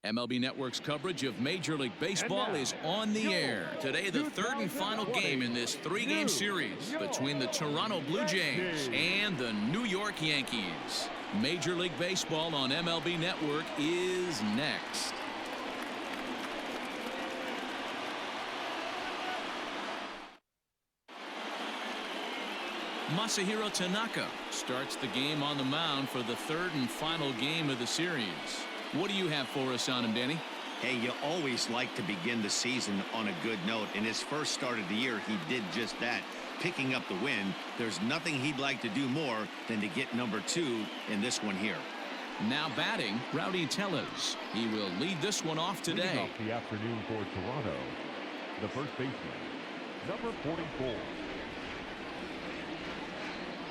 MLB Network's coverage of Major League Baseball is on the air. Today, the third and final game in this three-game series between the Toronto Blue Jays and the New York Yankees. Major League Baseball on MLB Network is next. Masahiro Tanaka starts the game on the mound for the third and final game of the series. What do you have for us on him, Danny? Hey, you always like to begin the season on a good note. In his first start of the year, he did just that, picking up the win. There's nothing he'd like to do more than to get number 2 in this one here. Now batting, Rowdy Tellez. He will lead this one off today. Leading off the afternoon for Toronto, the first baseman, number 44.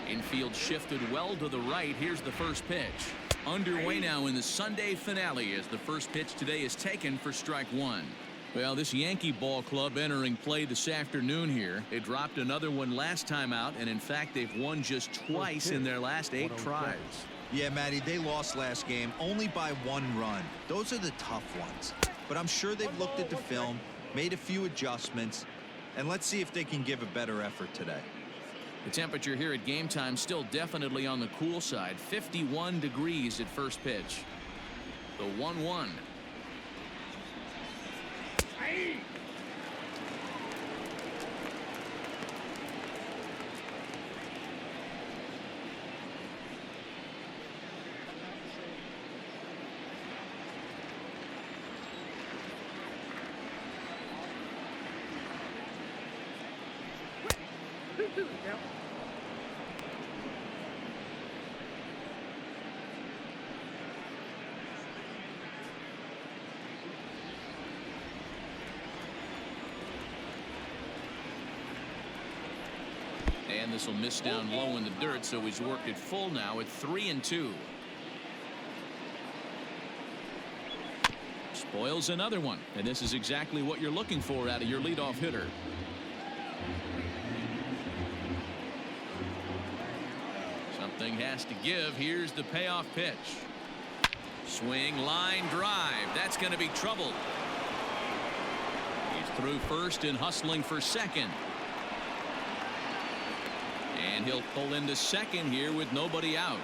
Infield shifted well to the right. Here's the first pitch. Underway now in the Sunday finale as the first pitch today is taken for strike 1. Well, this Yankee ball club entering play this afternoon here. It dropped another one last time out, and in fact, they've won just twice in their last 8 tries. Yeah, Matty, they lost last game only by 1 run. Those are the tough ones. But I'm sure they've looked at the film, made a few adjustments, and let's see if they can give a better effort today. The temperature here at game time still definitely on the cool side. 51 degrees at first pitch. The 1-1. And this will miss down low in the dirt, so he's worked it full now at 3-2. Spoils another one, and this is exactly what you're looking for out of your leadoff hitter. Something has to give. Here's the payoff pitch. Swing, line drive. That's going to be trouble. He's through first and hustling for second. And he'll pull into second here with nobody out.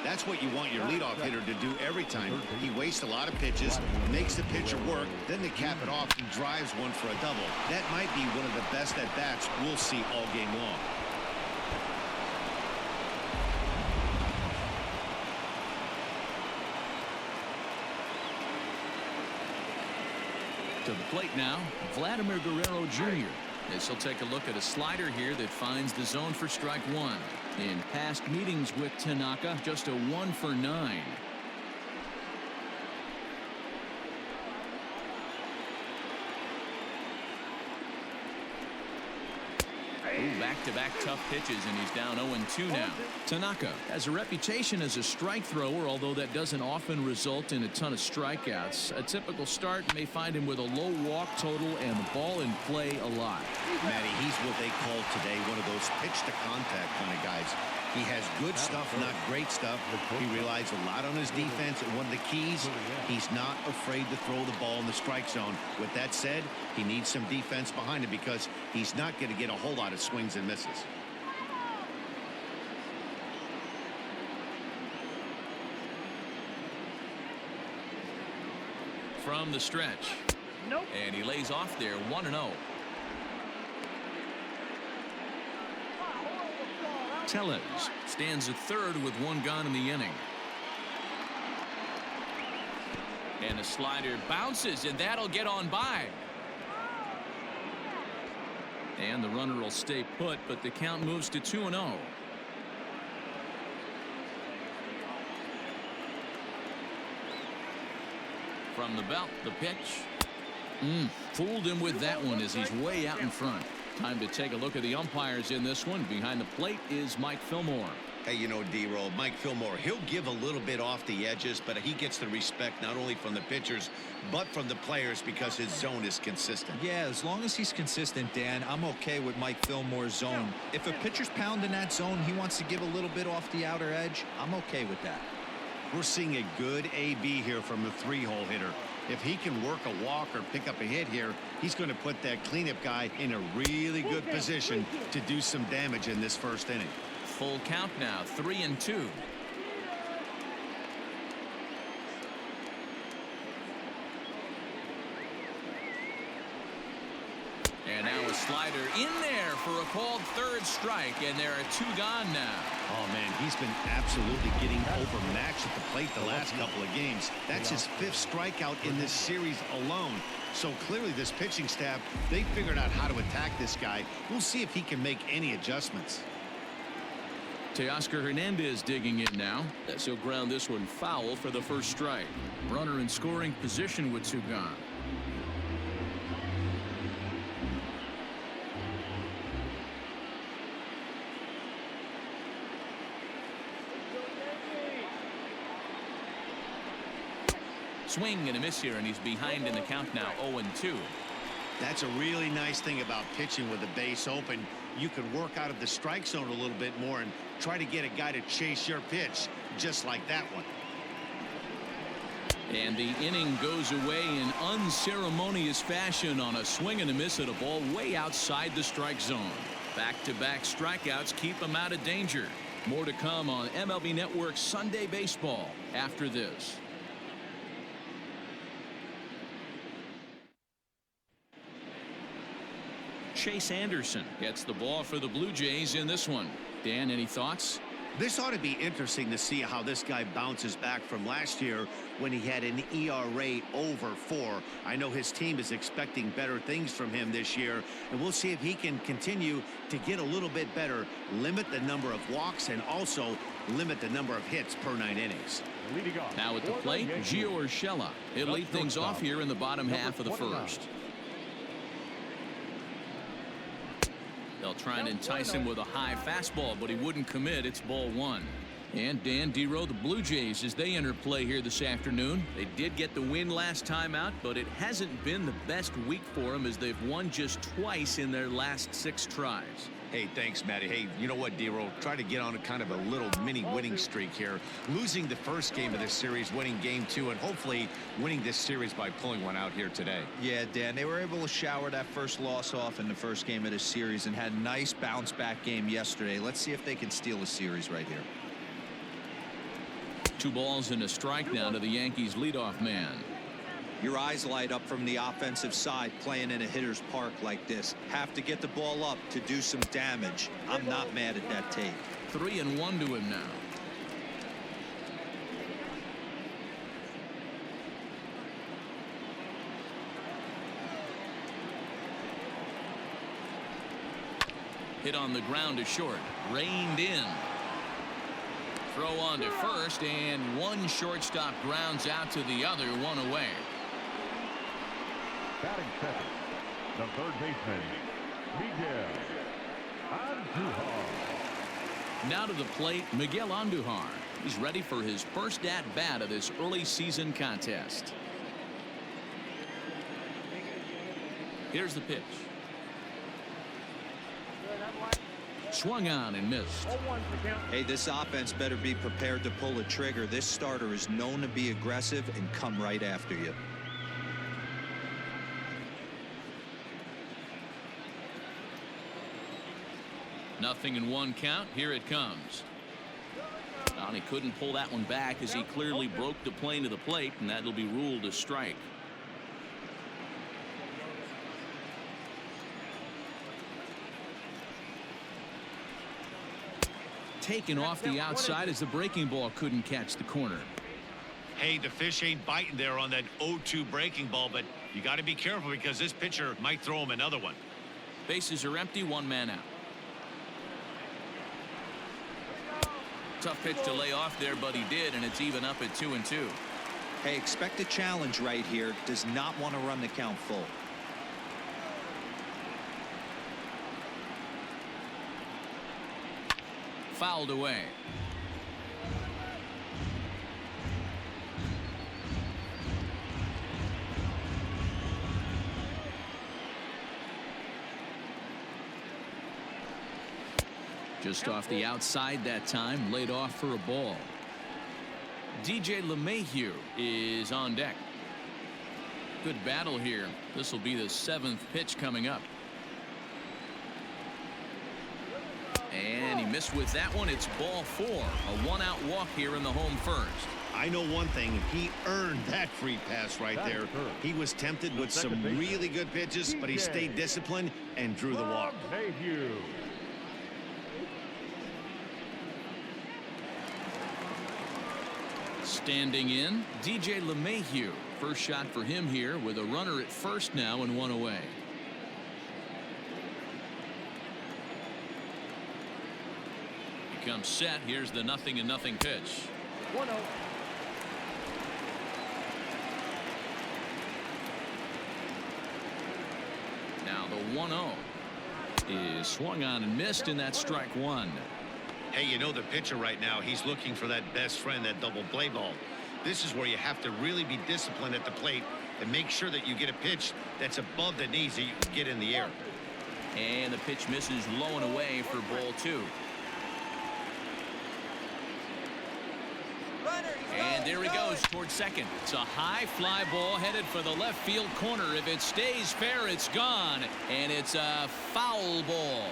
That's what you want your leadoff hitter to do every time. He wastes a lot of pitches, makes the pitcher work, then to cap it off, he drives one for a double. That might be one of the best at-bats we'll see all game long. To the plate now, Vladimir Guerrero Jr. This will take a look at a slider here that finds the zone for strike 1. In past meetings with Tanaka, just a 1 for 9. Back-to-back tough pitches, and he's down 0-2 now. Tanaka has a reputation as a strike thrower, although that doesn't often result in a ton of strikeouts. A typical start may find him with a low walk total and the ball in play a lot. Matty, he's what they call today one of those pitch-to-contact kind of guys. He has good stuff, not great stuff. He relies a lot on his defense, and one of the keys, he's not afraid to throw the ball in the strike zone. With that said, he needs some defense behind him because he's not going to get a whole lot of swings and misses. From the stretch. Nope. And he lays off there, 1-0. Tellez stands at third with 1 gone in the inning. And a slider bounces, and that'll get on by. And the runner will stay put, but the count moves to 2-0. From the belt, the pitch. Fooled him with that one as he's way out in front. Time to take a look at the umpires in this one. Behind the plate is Mike Fillmore. Hey, you know, D-Roll, Mike Fillmore, he'll give a little bit off the edges, but he gets the respect not only from the pitchers, but from the players because his zone is consistent. Yeah, as long as he's consistent, Dan, I'm okay with Mike Fillmore's zone. If a pitcher's pounding that zone, he wants to give a little bit off the outer edge, I'm okay with that. We're seeing a good AB here from the 3-hole hitter. If he can work a walk or pick up a hit here, he's going to put that cleanup guy in a really good position to do some damage in this first inning. Full count now, 3-2. And now a slider in there for a called third strike, and there are 2 gone now. Oh, man, he's been absolutely getting overmatched at the plate the last couple of games. That's his 5th strikeout in this series alone. So clearly this pitching staff, they figured out how to attack this guy. We'll see if he can make any adjustments. Teoscar Hernandez digging in now, as he'll ground this one foul for the first strike. Runner in scoring position with 2 gone. Swing and a miss here, and he's behind in the count now, 0-2. That's a really nice thing about pitching with the base open. You can work out of the strike zone a little bit more and try to get a guy to chase your pitch, just like that one. And the inning goes away in unceremonious fashion on a swing and a miss at a ball way outside the strike zone. Back-to-back strikeouts keep him out of danger. More to come on MLB Network's Sunday Baseball after this. Chase Anderson gets the ball for the Blue Jays in this one. Dan, any thoughts? This ought to be interesting to see how this guy bounces back from last year when he had an ERA over 4. I know his team is expecting better things from him this year, and we'll see if he can continue to get a little bit better, limit the number of walks, and also limit the number of hits per 9 innings. Now at the plate, Gio Urshela. He'll lead things off here in the bottom half of the first. They'll try and entice him with a high fastball, but he wouldn't commit. It's ball 1. And Dan Dero, the Blue Jays, as they enter play here this afternoon. They did get the win last time out, but it hasn't been the best week for them as they've won just twice in their last 6 tries. Hey, thanks, Matty. Hey, you know what, Dero? Try to get on a kind of a little mini winning streak here. Losing the first game of this series, winning game 2, and hopefully winning this series by pulling one out here today. Yeah, Dan, they were able to shower that first loss off in the first game of this series and had a nice bounce back game yesterday. Let's see if they can steal a series right here. 2 balls and a strike now to the Yankees leadoff man. Your eyes light up from the offensive side playing in a hitter's park like this. Have to get the ball up to do some damage. I'm not mad at that take. 3-1 to him now. Hit on the ground to short. Reined in. Throw on to first, and one shortstop grounds out to the other, 1 away. Batting second, the third baseman, Miguel Andujar. Now to the plate, Miguel Andujar. He's ready for his first at-bat of this early season contest. Here's the pitch. Swung on and missed. Hey, this offense better be prepared to pull a trigger. This starter is known to be aggressive and come right after you. Nothing in 1 count. Here it comes. Well, he couldn't pull that one back as he clearly broke the plane to the plate, and that'll be ruled a strike. Taken off the outside as the breaking ball couldn't catch the corner. Hey, the fish ain't biting there on that 0-2 breaking ball, but you got to be careful because this pitcher might throw him another one. Bases are empty, 1 man out. Tough pitch to lay off there, but he did, and it's even up at 2-2. Hey, expect a challenge right here. Does not want to run the count full. Fouled away. Just off the outside that time, laid off for a ball. DJ LeMahieu is on deck. Good battle here. This will be the 7th pitch coming up. And he missed with that one. It's ball 4. A 1-out walk here in the home first. I know one thing. He earned that free pass right there. He was tempted with some really good pitches, but he stayed disciplined and drew the walk. Standing in, DJ LeMahieu. First shot for him here with a runner at first now and 1 away. He comes set. Here's the 0-0 pitch. 1-0. Now the 1-0 is swung on and missed, and that's strike 1. Hey, you know the pitcher right now, he's looking for that best friend, that double play ball. This is where you have to really be disciplined at the plate and make sure that you get a pitch that's above the knees that you can get in the air. And the pitch misses low and away for ball 2. And there he goes towards second. It's a high fly ball headed for the left field corner. If it stays fair, it's gone. And it's a foul ball.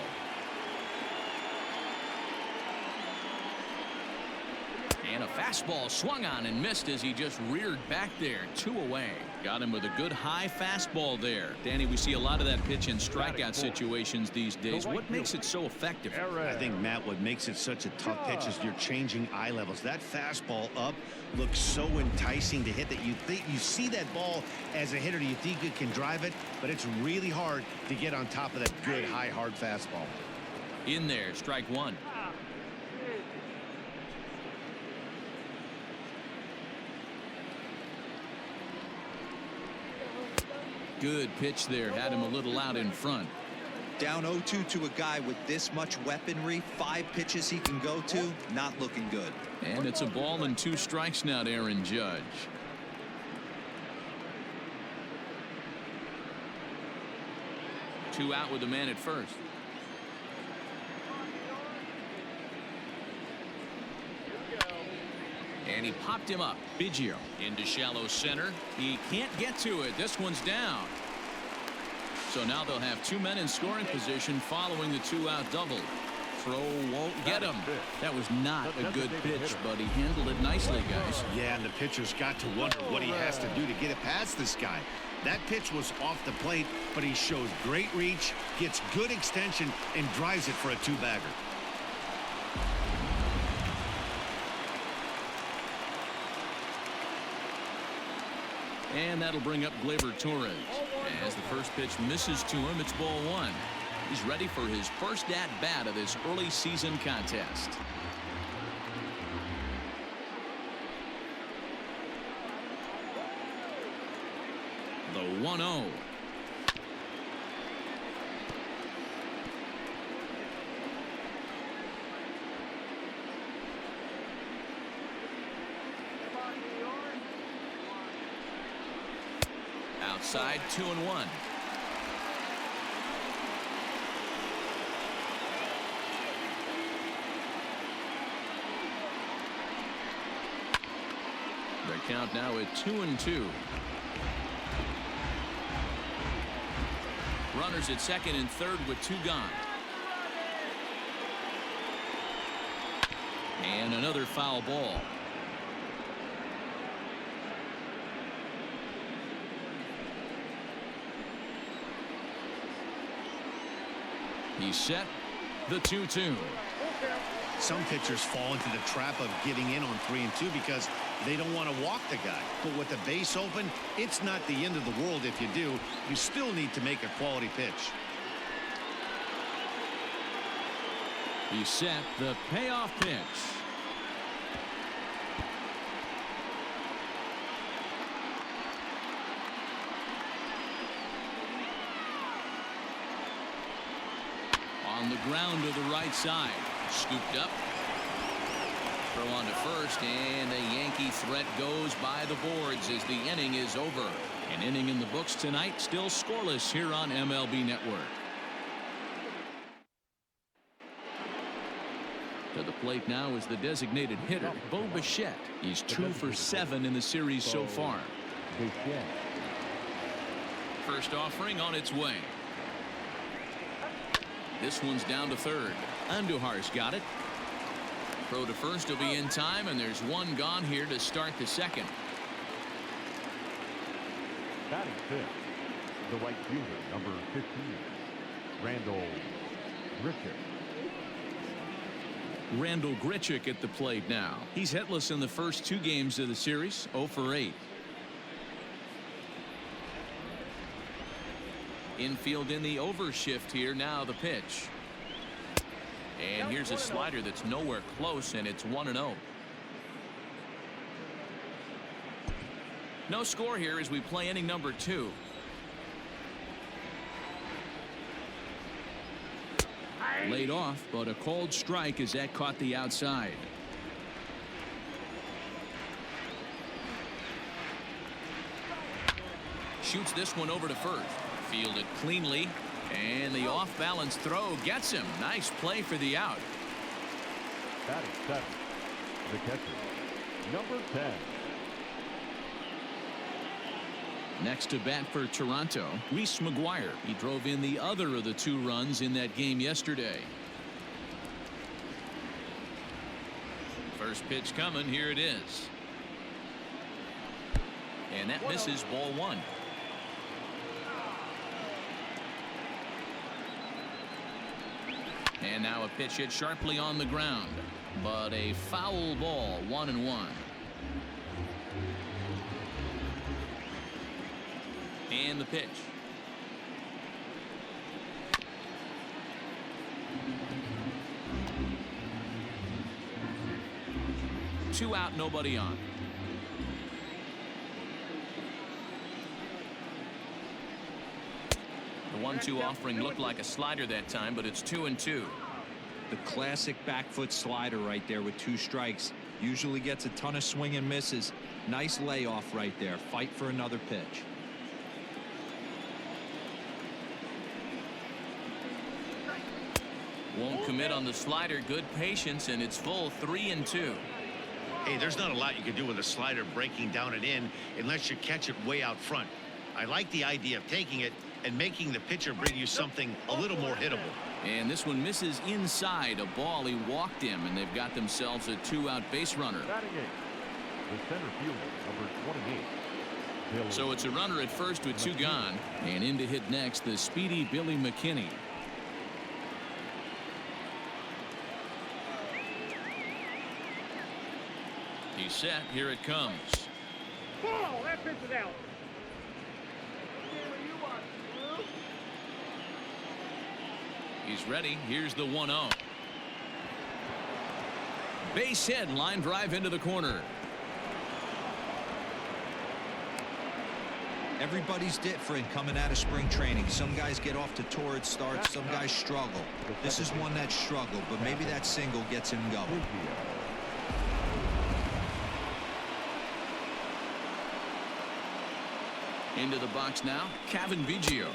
And a fastball swung on and missed as he just reared back there. 2 away. Got him with a good high fastball there. Danny, we see a lot of that pitch in strikeout situations these days. What makes it so effective? I think, Matt, what makes it such a tough pitch is you're changing eye levels. That fastball up looks so enticing to hit that you think you see that ball as a hitter. You think you can drive it, but it's really hard to get on top of that good high hard fastball. In there, strike 1. Good pitch there. Had him a little out in front. Down 0-2 to a guy with this much weaponry. 5 pitches he can go to. Not looking good. And it's a ball and 2 strikes now to Aaron Judge. Two out with the man at first. And he popped him up. Biggio into shallow center. He can't get to it. This one's down. So now they'll have 2 men in scoring position following the 2-out double. Throw won't get him. That was not a good pitch, but he handled it nicely, guys. Yeah, and the pitcher's got to wonder what he has to do to get it past this guy. That pitch was off the plate, but he shows great reach, gets good extension, and drives it for a 2-bagger. And that'll bring up Gleyber Torres. As the first pitch misses to him, it's ball 1. He's ready for his first at-bat of this early season contest. The 1-0. Outside, 2-1. The count now at 2-2. Runners at second and third with 2 gone. And another foul ball. He's set. The 2-2. Some pitchers fall into the trap of giving in on 3 and 2 because they don't want to walk the guy. But with the base open, it's not the end of the world if you do. You still need to make a quality pitch. He's set. The payoff pitch. On the ground to the right side. Scooped up. Throw on to first, and the Yankee threat goes by the boards as the inning is over. An inning in the books tonight, still scoreless here on MLB Network. To the plate now is the designated hitter, Bo Bichette. He's 2 for 7 in the series so far. First offering on its way. This one's down to third. Andujar's got it. Throw to first will be in time, and there's one gone here to start the second. Batting fifth, the right fielder, number 15, Randal Grichuk. Randal Grichuk at the plate now. He's hitless in the first 2 games of the series, 0 for 8. Infield in the overshift here. Now the pitch. And here's a slider that's nowhere close, and it's 1-0. No score here as we play inning number 2. Laid off, but a cold strike as that caught the outside. Shoots this one over to first. Fielded cleanly, and the off-balance throw gets him. Nice play for the out. Batting seventh, the catcher, number 10. Next to bat for Toronto, Reese McGuire. He drove in the other of the 2 runs in that game yesterday. First pitch coming. Here it is. And that misses, ball 1. And now a pitch hit sharply on the ground, but a foul ball, 1-1. And the pitch. Two out, nobody on. The 1-2 offering looked like a slider that time, but it's 2-2. The classic back foot slider right there with 2 strikes. Usually gets a ton of swing and misses. Nice layoff right there. Fight for another pitch. Won't commit on the slider. Good patience, and it's full 3-2. Hey, there's not a lot you can do with a slider breaking down and in unless you catch it way out front. I like the idea of taking it and making the pitcher bring you something a little more hittable. And this one misses inside a ball. He walked him, and they've got themselves a 2-out base runner. Batting eighth, the center fielder, number 28. So it's a runner at first with 2 gone, and in to hit next, the speedy Billy McKinney. He's set. Here it comes. Ball, that pitch is out. He's ready. Here's the 1-0. Base hit, line drive into the corner. Everybody's different coming out of spring training. Some guys get off to torrid starts. Some guys struggle. This is one that struggled, but maybe that single gets him going. Into the box now, Cavan Biggio,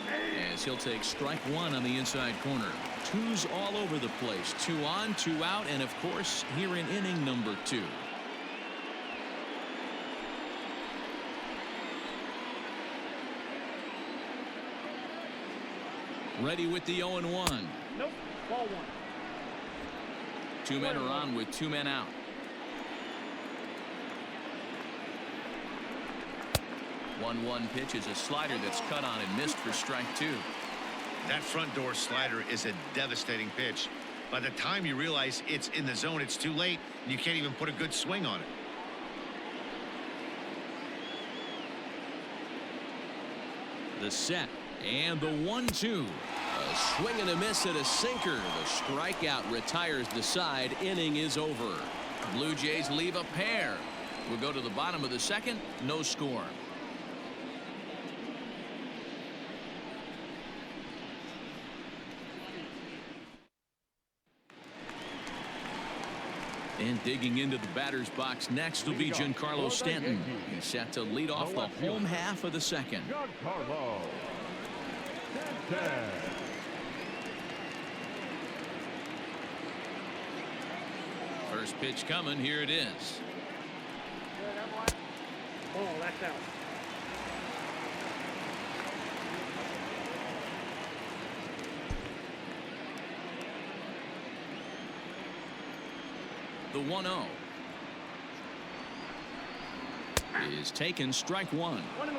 as he'll take strike 1 on the inside corner. 2's all over the place. 2 on, 2 out, and of course, here in inning number 2. Ready with the 0-1. Nope, ball 1. 2 men are on with 2 men out. One pitch is a slider that's cut on and missed for strike 2. That front door slider is a devastating pitch. By the time you realize it's in the zone, it's too late, and you can't even put a good swing on it. The set and the 1-2. A swing and a miss at a sinker. The strikeout retires the side. Inning is over. Blue Jays leave a pair. We'll go to the bottom of the second. No score. And digging into the batter's box next will be Giancarlo Stanton. He's set to lead off the home half of the second. Giancarlo Stanton. First pitch coming. Here it is. Ball, that's out. The 1-0 is taken, strike one. 1-1.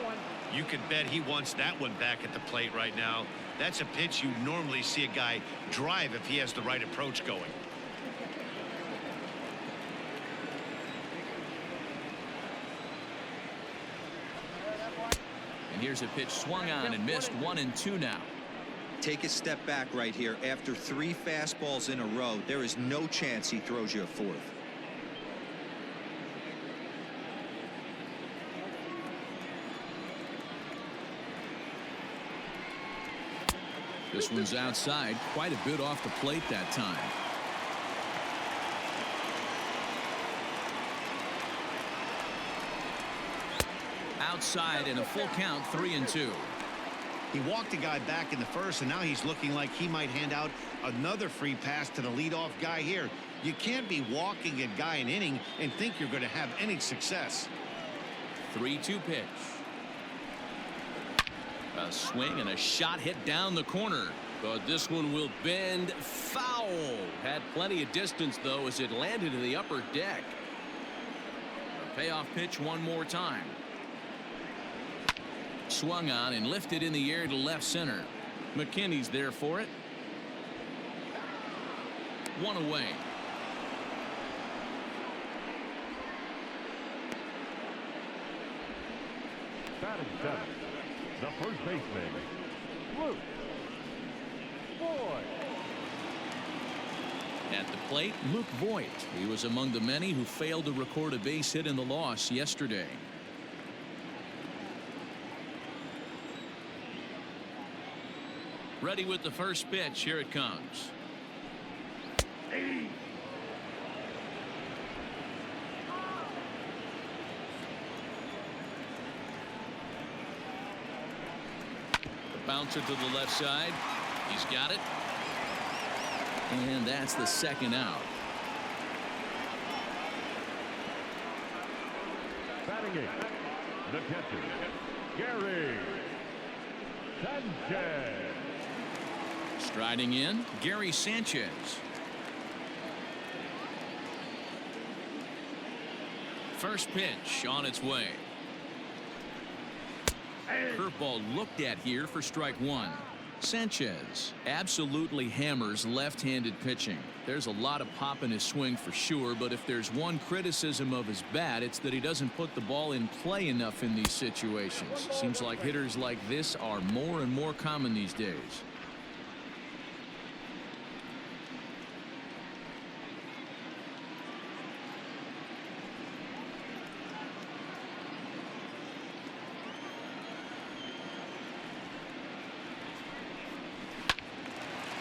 You can bet he wants that one back at the plate right now. That's a pitch you normally see a guy drive if he has the right approach going. And here's a pitch swung on and missed. 1-2 now. Take a step back right here. After 3 fastballs in a row, there is no chance he throws you a 4th. This one's outside, quite a bit off the plate that time. Outside and a full count, 3-2. He walked a guy back in the first, and now he's looking like he might hand out another free pass to the leadoff guy here. You can't be walking a guy an inning and think you're going to have any success. 3-2 pitch. A swing and a shot hit down the corner, but this one will bend foul. Had plenty of distance though as it landed in the upper deck. A payoff pitch one more time. Swung on and lifted in the air to left center. McKinney's there for it. 1 away. Batting 7, the first baseman, Luke Voit. At the plate, Luke Voit. He was among the many who failed to record a base hit in the loss yesterday. Ready with the first pitch. Here it comes. Bouncer to the left side. He's got it. And that's the second out. Batting 8, the catcher, Gary Sanchez. Striding in, Gary Sanchez. First pitch on its way. Curveball looked at here for strike one. Sanchez absolutely hammers left-handed pitching. There's a lot of pop in his swing for sure, but if there's one criticism of his bat, it's that he doesn't put the ball in play enough in these situations. Seems like hitters like this are more and more common these days.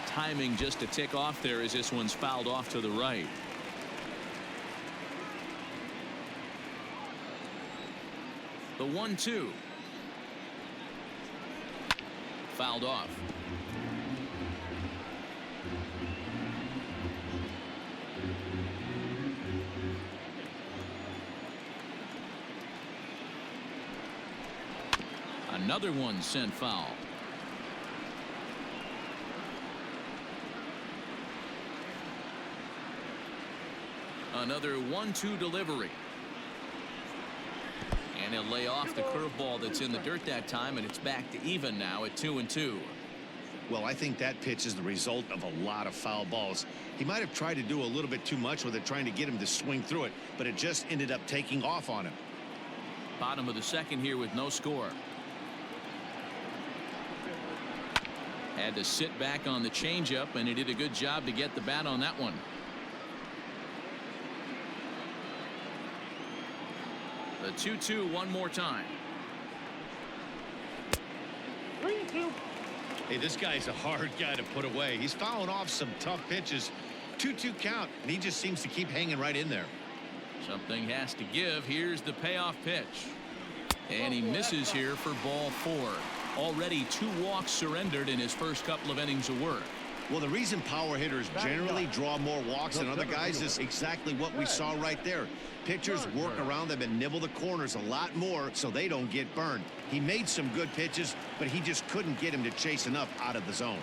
Timing just a tick off there as this one's fouled off to the right. The 1-2. Fouled off. Another one sent foul. Another 1-2 delivery. And he'll lay off the curveball that's in the dirt that time, and it's back to even now at 2-2. Well, I think that pitch is the result of a lot of foul balls. He might have tried to do a little bit too much with it, trying to get him to swing through it, but it just ended up taking off on him. Bottom of the second here with no score. Had to sit back on the changeup, and he did a good job to get the bat on that one. The 2-2 one more time. 3-2. Hey, this guy's a hard guy to put away. He's fouling off some tough pitches. 2-2 count, and he just seems to keep hanging right in there. Something has to give. Here's the payoff pitch. And he misses here for ball 4. Already 2 walks surrendered in his first couple of innings of work. Well, the reason power hitters generally draw more walks than other guys is exactly what we saw right there. Pitchers work around them and nibble the corners a lot more so they don't get burned. He made some good pitches, but he just couldn't get him to chase enough out of the zone.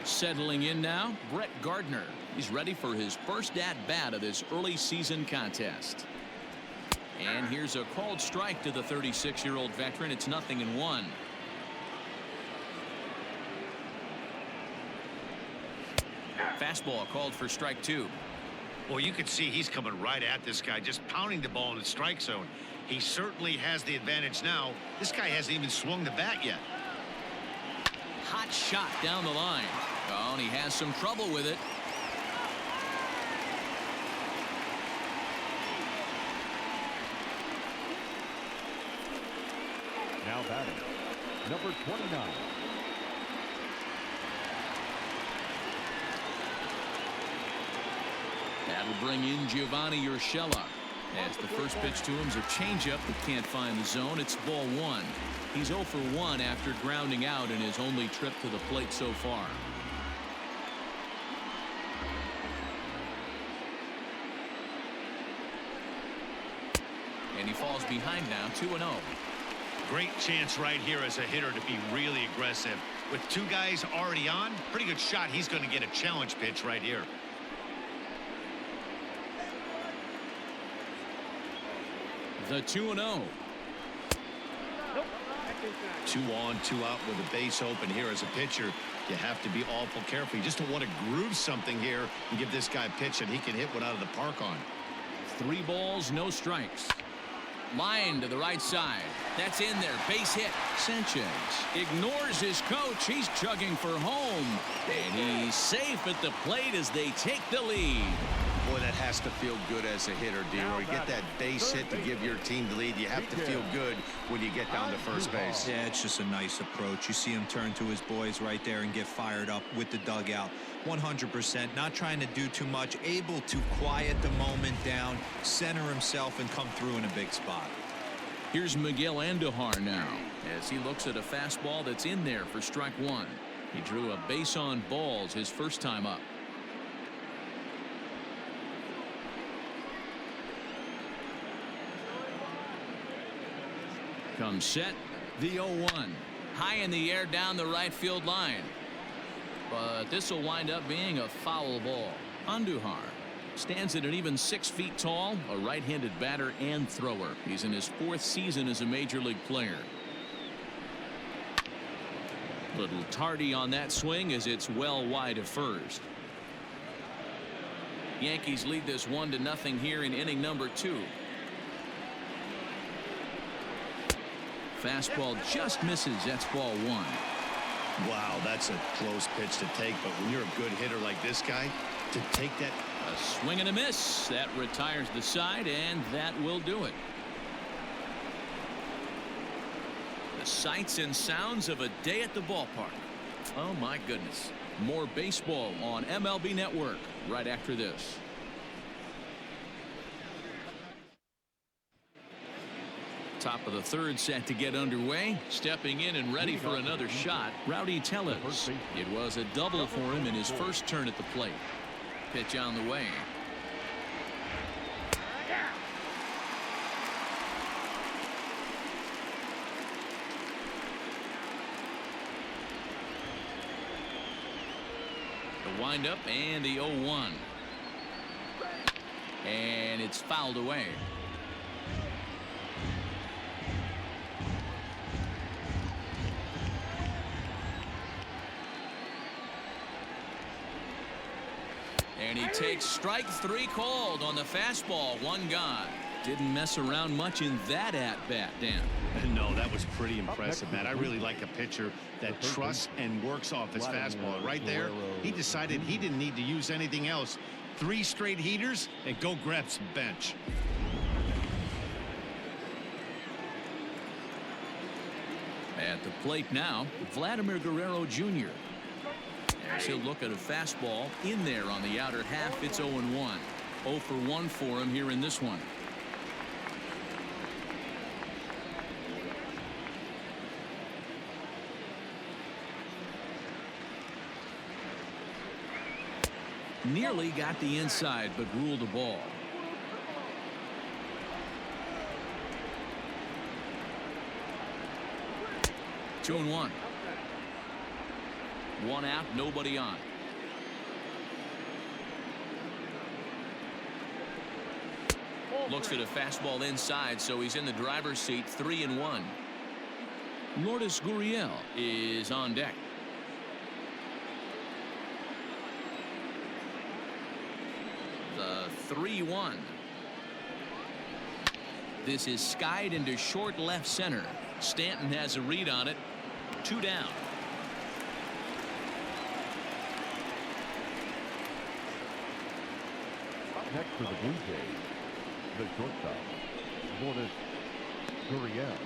Settling in now, Brett Gardner. He's ready for his first at-bat of this early season contest. And here's a called strike to the 36-year-old veteran. It's 0-1. Fastball called for strike 2. Well, you can see he's coming right at this guy, just pounding the ball in the strike zone. He certainly has the advantage now. This guy hasn't even swung the bat yet. Hot shot down the line. Oh, and he has some trouble with it. Now batting, number 29. That'll bring in Giovanni Urshela. As the first pitch to him is a changeup that can't find the zone. It's ball 1. He's 0 for 1 after grounding out in his only trip to the plate so far. And he falls behind now, 2-0. Great chance right here as a hitter to be really aggressive. With 2 guys already on, pretty good shot. He's going to get a challenge pitch right here. The 2-0. 2 on, 2 out with a base open here as a pitcher. You have to be awful careful. You just don't want to groove something here and give this guy a pitch that he can hit one out of the park on. 3 balls, no strikes. Line to the right side. That's in there. Base hit. Sanchez ignores his coach. He's chugging for home. And he's safe at the plate as they take the lead. Boy, that has to feel good as a hitter, D-Roy. Get that base hit to give your team the lead. You have to feel good when you get down to first base. Yeah, it's just a nice approach. You see him turn to his boys right there and get fired up with the dugout. 100%, not trying to do too much, able to quiet the moment down, center himself, and come through in a big spot. Here's Miguel Andujar now as he looks at a fastball that's in there for strike 1. He drew a base on balls his first time up. Comes set, the 0-1. High in the air down the right field line. But this will wind up being a foul ball. Andujar stands at an even 6 feet tall, a right-handed batter and thrower. He's in his 4th season as a major league player. Little tardy on that swing as it's well wide of first. Yankees lead this 1-0 here in inning number 2. Fastball just misses. That's ball 1. Wow, that's a close pitch to take, but when you're a good hitter like this guy, to take that. A swing and a miss. That retires the side, and that will do it. The sights and sounds of a day at the ballpark. Oh, my goodness. More baseball on MLB Network right after this. Top of the 3rd set to get underway. Stepping in and ready for another shot, Rowdy Tellez. It was a double for him in his first turn at the plate. Pitch on the way. The windup and the 0-1. And it's fouled away. And he takes strike 3 called on the fastball. 1 gone. Didn't mess around much in that at-bat, Dan. No, that was pretty impressive, man. I really like a pitcher that trusts and works off his fastball. Right there, he decided he didn't need to use anything else. 3 straight heaters and go grab some bench. At the plate now, Vladimir Guerrero Jr. As he'll look at a fastball in there on the outer half. It's 0-1. 0 for 1 for him here in this one. Nearly got the inside, but ruled the ball. One out, nobody on. Looks at a fastball inside, so he's in the driver's seat, 3-1. Lourdes Gurriel is on deck. The 3-1. This is skied into short left center. Stanton has a read on it. 2 down. Next for the Blue Jays, the shortstop, Lourdes Gurriel.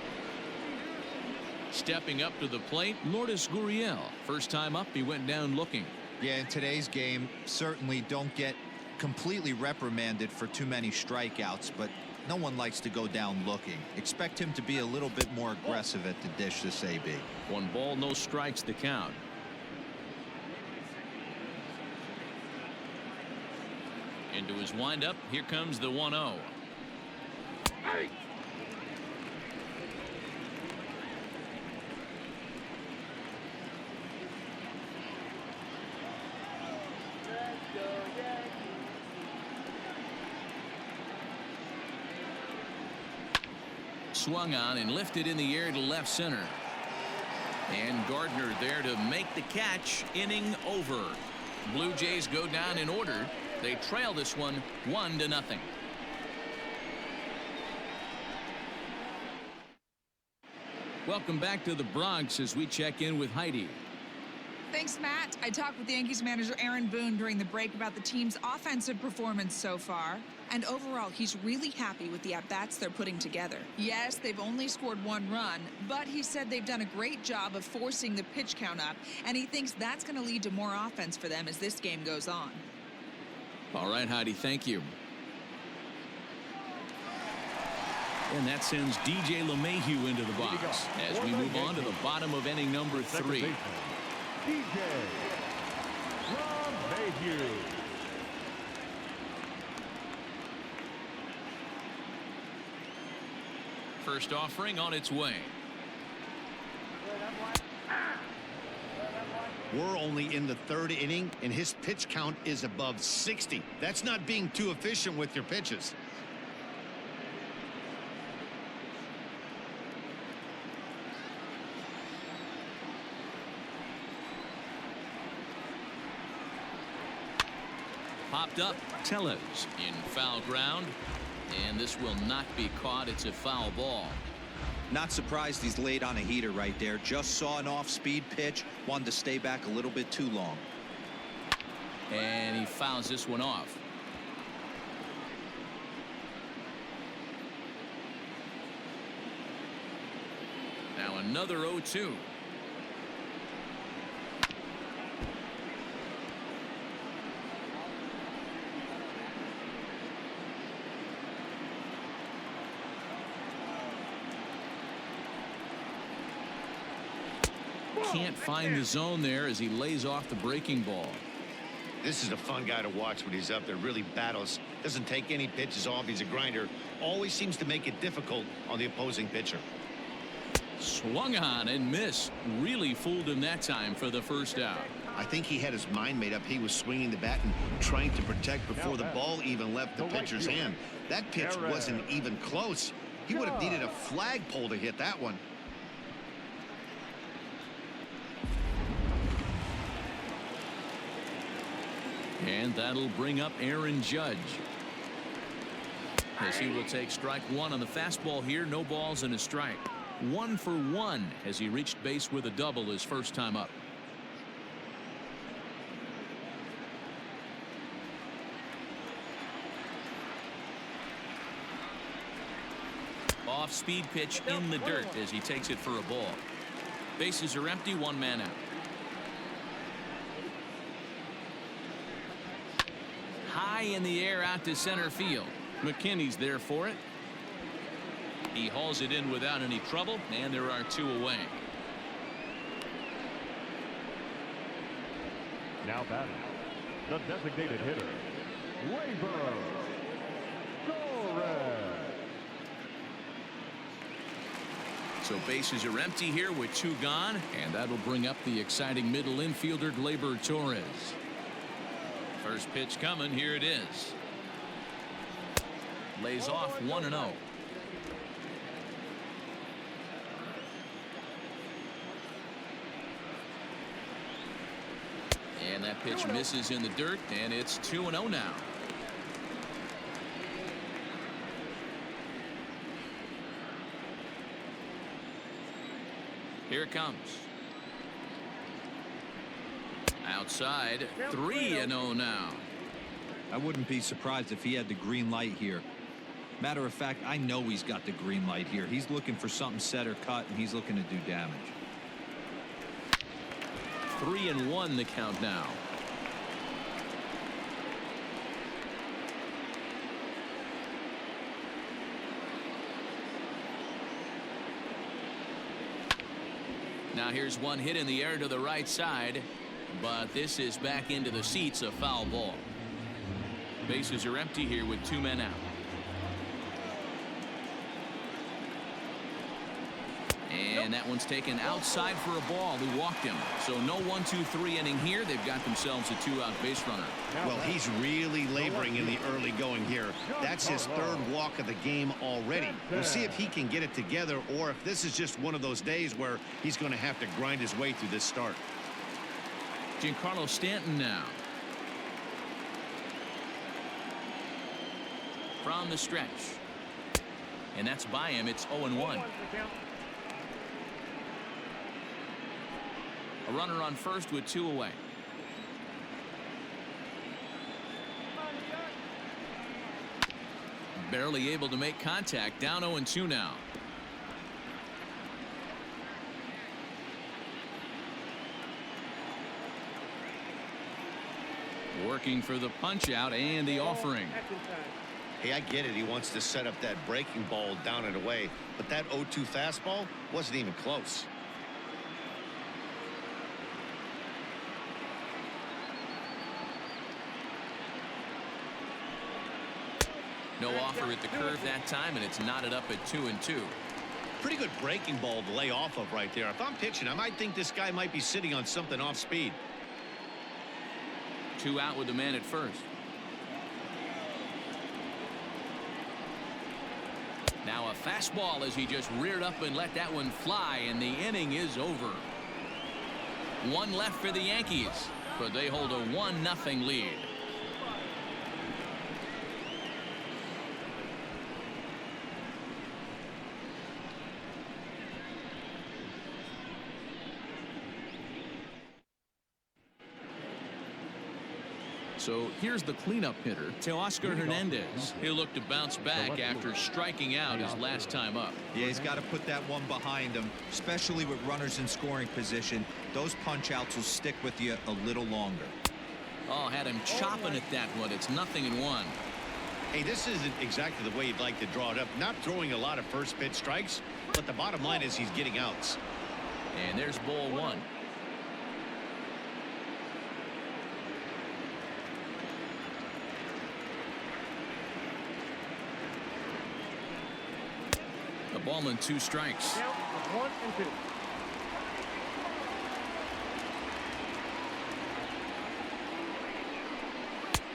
Stepping up to the plate, Lourdes Gurriel. First time up, he went down looking. Yeah, in today's game, certainly don't get completely reprimanded for too many strikeouts, but no one likes to go down looking. Expect him to be a little bit more aggressive at the dish this AB. 1 ball, no strikes the count. Into his windup. Here comes the 1-0. Swung on and lifted in the air to left center. And Gardner there to make the catch. Inning over. Blue Jays go down in order. They trail this one 1-0. Welcome back to the Bronx as we check in with Heidi. Thanks, Matt. I talked with Yankees manager Aaron Boone during the break about the team's offensive performance so far. And overall, he's really happy with the at-bats they're putting together. Yes, they've only scored 1 run, but he said they've done a great job of forcing the pitch count up, and he thinks that's going to lead to more offense for them as this game goes on. All right, Heidi, thank you. And that sends DJ LeMahieu into the box as we move on to the bottom of inning number 3. DJ LeMahieu. First offering on its way. We're only in the 3rd inning, and his pitch count is above 60. That's not being too efficient with your pitches. Popped up. Tellez in foul ground. And this will not be caught. It's a foul ball. Not surprised he's laid on a heater right there. Just saw an off-speed pitch. Wanted to stay back a little bit too long. And he fouls this one off. Now another 0-2. Can't find the zone there as he lays off the breaking ball. This is a fun guy to watch when he's up there. Really battles. Doesn't take any pitches off. He's a grinder. Always seems to make it difficult on the opposing pitcher. Swung on and missed. Really fooled him that time for the first out. I think he had his mind made up. He was swinging the bat and trying to protect before the ball even left the pitcher's hand. That pitch wasn't even close. He would have needed a flagpole to hit that one. And that'll bring up Aaron Judge. As he will take strike 1 on the fastball here. No balls and a strike. 1 for 1 as he reached base with a double his first time up. Off-speed pitch in the dirt as he takes it for a ball. Bases are empty. 1 man out. High in the air out to center field. McKinney's there for it. He hauls it in without any trouble, and there are 2 away. Now batting, the designated hitter, Gleyber Torres. So bases are empty here with 2 gone, and that'll bring up the exciting middle infielder Gleyber Torres. First pitch coming. Here it is. Lays off 1-0. And that pitch misses in the dirt, and it's 2-0 now. Here it comes. Outside, 3-0 now. I wouldn't be surprised if he had the green light here. Matter of fact, I know he's got the green light here. He's looking for something set or cut, and he's looking to do damage. 3-1 the count now. Now here's one hit in the air to the right side, but this is back into the seats, a foul ball. Bases are empty here with 2 men out. And that one's taken outside for a ball. Who walked him. So no 1-2-3 inning here. They've got themselves a 2-out base runner. Well, he's really laboring in the early going here. That's his 3rd walk of the game already. We'll see if he can get it together or if this is just one of those days where he's going to have to grind his way through this start. Giancarlo Stanton now. From the stretch. And that's by him. It's 0-1. A runner on first with 2 away. Barely able to make contact. Down 0-2 now. Working for the punch out and the offering. Hey, I get it. He wants to set up that breaking ball down and away, but that 0-2 fastball wasn't even close. No offer at the curve that time, and it's knotted up at 2-2. Pretty good breaking ball to lay off of right there. If I'm pitching, I might think this guy might be sitting on something off speed. 2 out with the man at first. Now a fastball as he just reared up and let that one fly, and the inning is over. 1 left for the Yankees, but they hold a 1-0 lead. So here's the cleanup hitter, Teoscar Hernandez. He'll look to bounce back after striking out his last time up. Yeah, he's got to put that one behind him, especially with runners in scoring position. Those punch outs will stick with you a little longer. Oh, had him chopping at that one. It's 0-1. Hey, this isn't exactly the way you'd like to draw it up. Not throwing a lot of first pitch strikes, but the bottom line is he's getting outs. And there's ball 1. The ball and 2 strikes. Count of 1-2.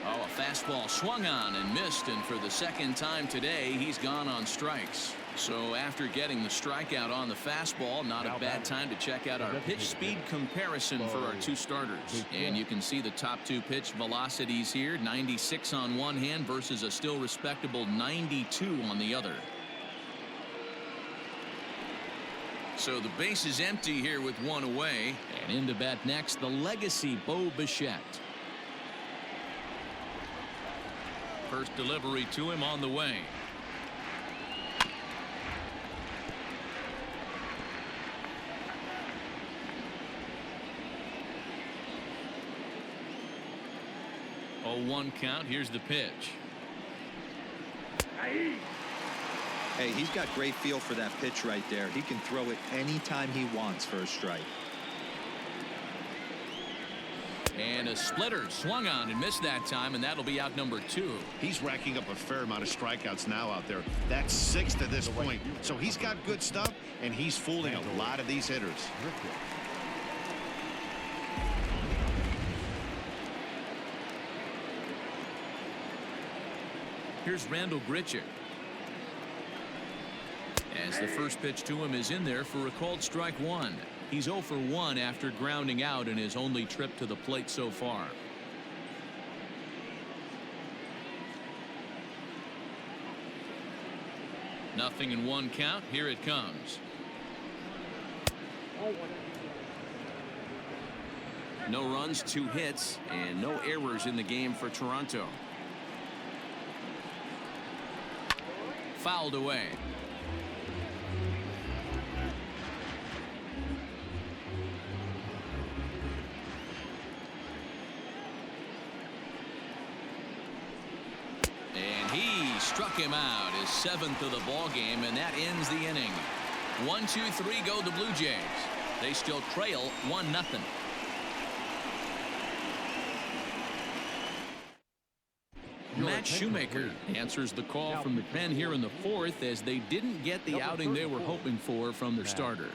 Oh, a fastball swung on and missed, and for the 2nd time today, he's gone on strikes. So after getting the strikeout on the fastball, not a bad time to check out our pitch speed comparison for our 2 starters. And you can see the top 2 pitch velocities here, 96 on one hand versus a still respectable 92 on the other. So the base is empty here with 1 away. And in to bat next, the legacy Bo Bichette. First delivery to him on the way. Oh, 1 count. Here's the pitch. Hey, he's got great feel for that pitch right there. He can throw it anytime he wants for a strike. And a splitter swung on and missed that time, and that'll be out number 2. He's racking up a fair amount of strikeouts now out there. That's 6 to this point. So he's got good stuff, and he's fooling a lot of these hitters. Here's Randall Grichuk. As the first pitch to him is in there for a called strike 1. He's 0 for 1 after grounding out in his only trip to the plate so far. Nothing in 1 count. Here it comes. No runs, 2 hits, and no errors in the game for Toronto. Fouled away. And he struck him out, his 7th of the ball game, and that ends the inning. 1-2-3 go the Blue Jays. They still trail 1-0. Matt Shoemaker answers the call from the pen here in the 4th as they didn't get the outing they were hoping for from their starter.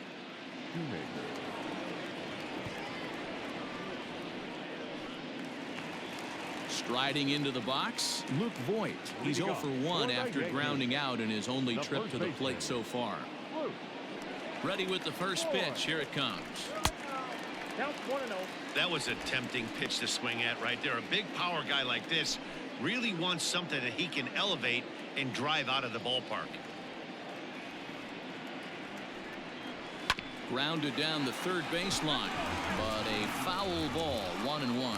Striding into the box, Luke Voit. He's 0 for 1 after grounding out in his only trip to the plate so far. Ready with the first pitch. Here it comes. That was a tempting pitch to swing at right there. A big power guy like this really wants something that he can elevate and drive out of the ballpark. Grounded down the third baseline, but a foul ball, 1-1.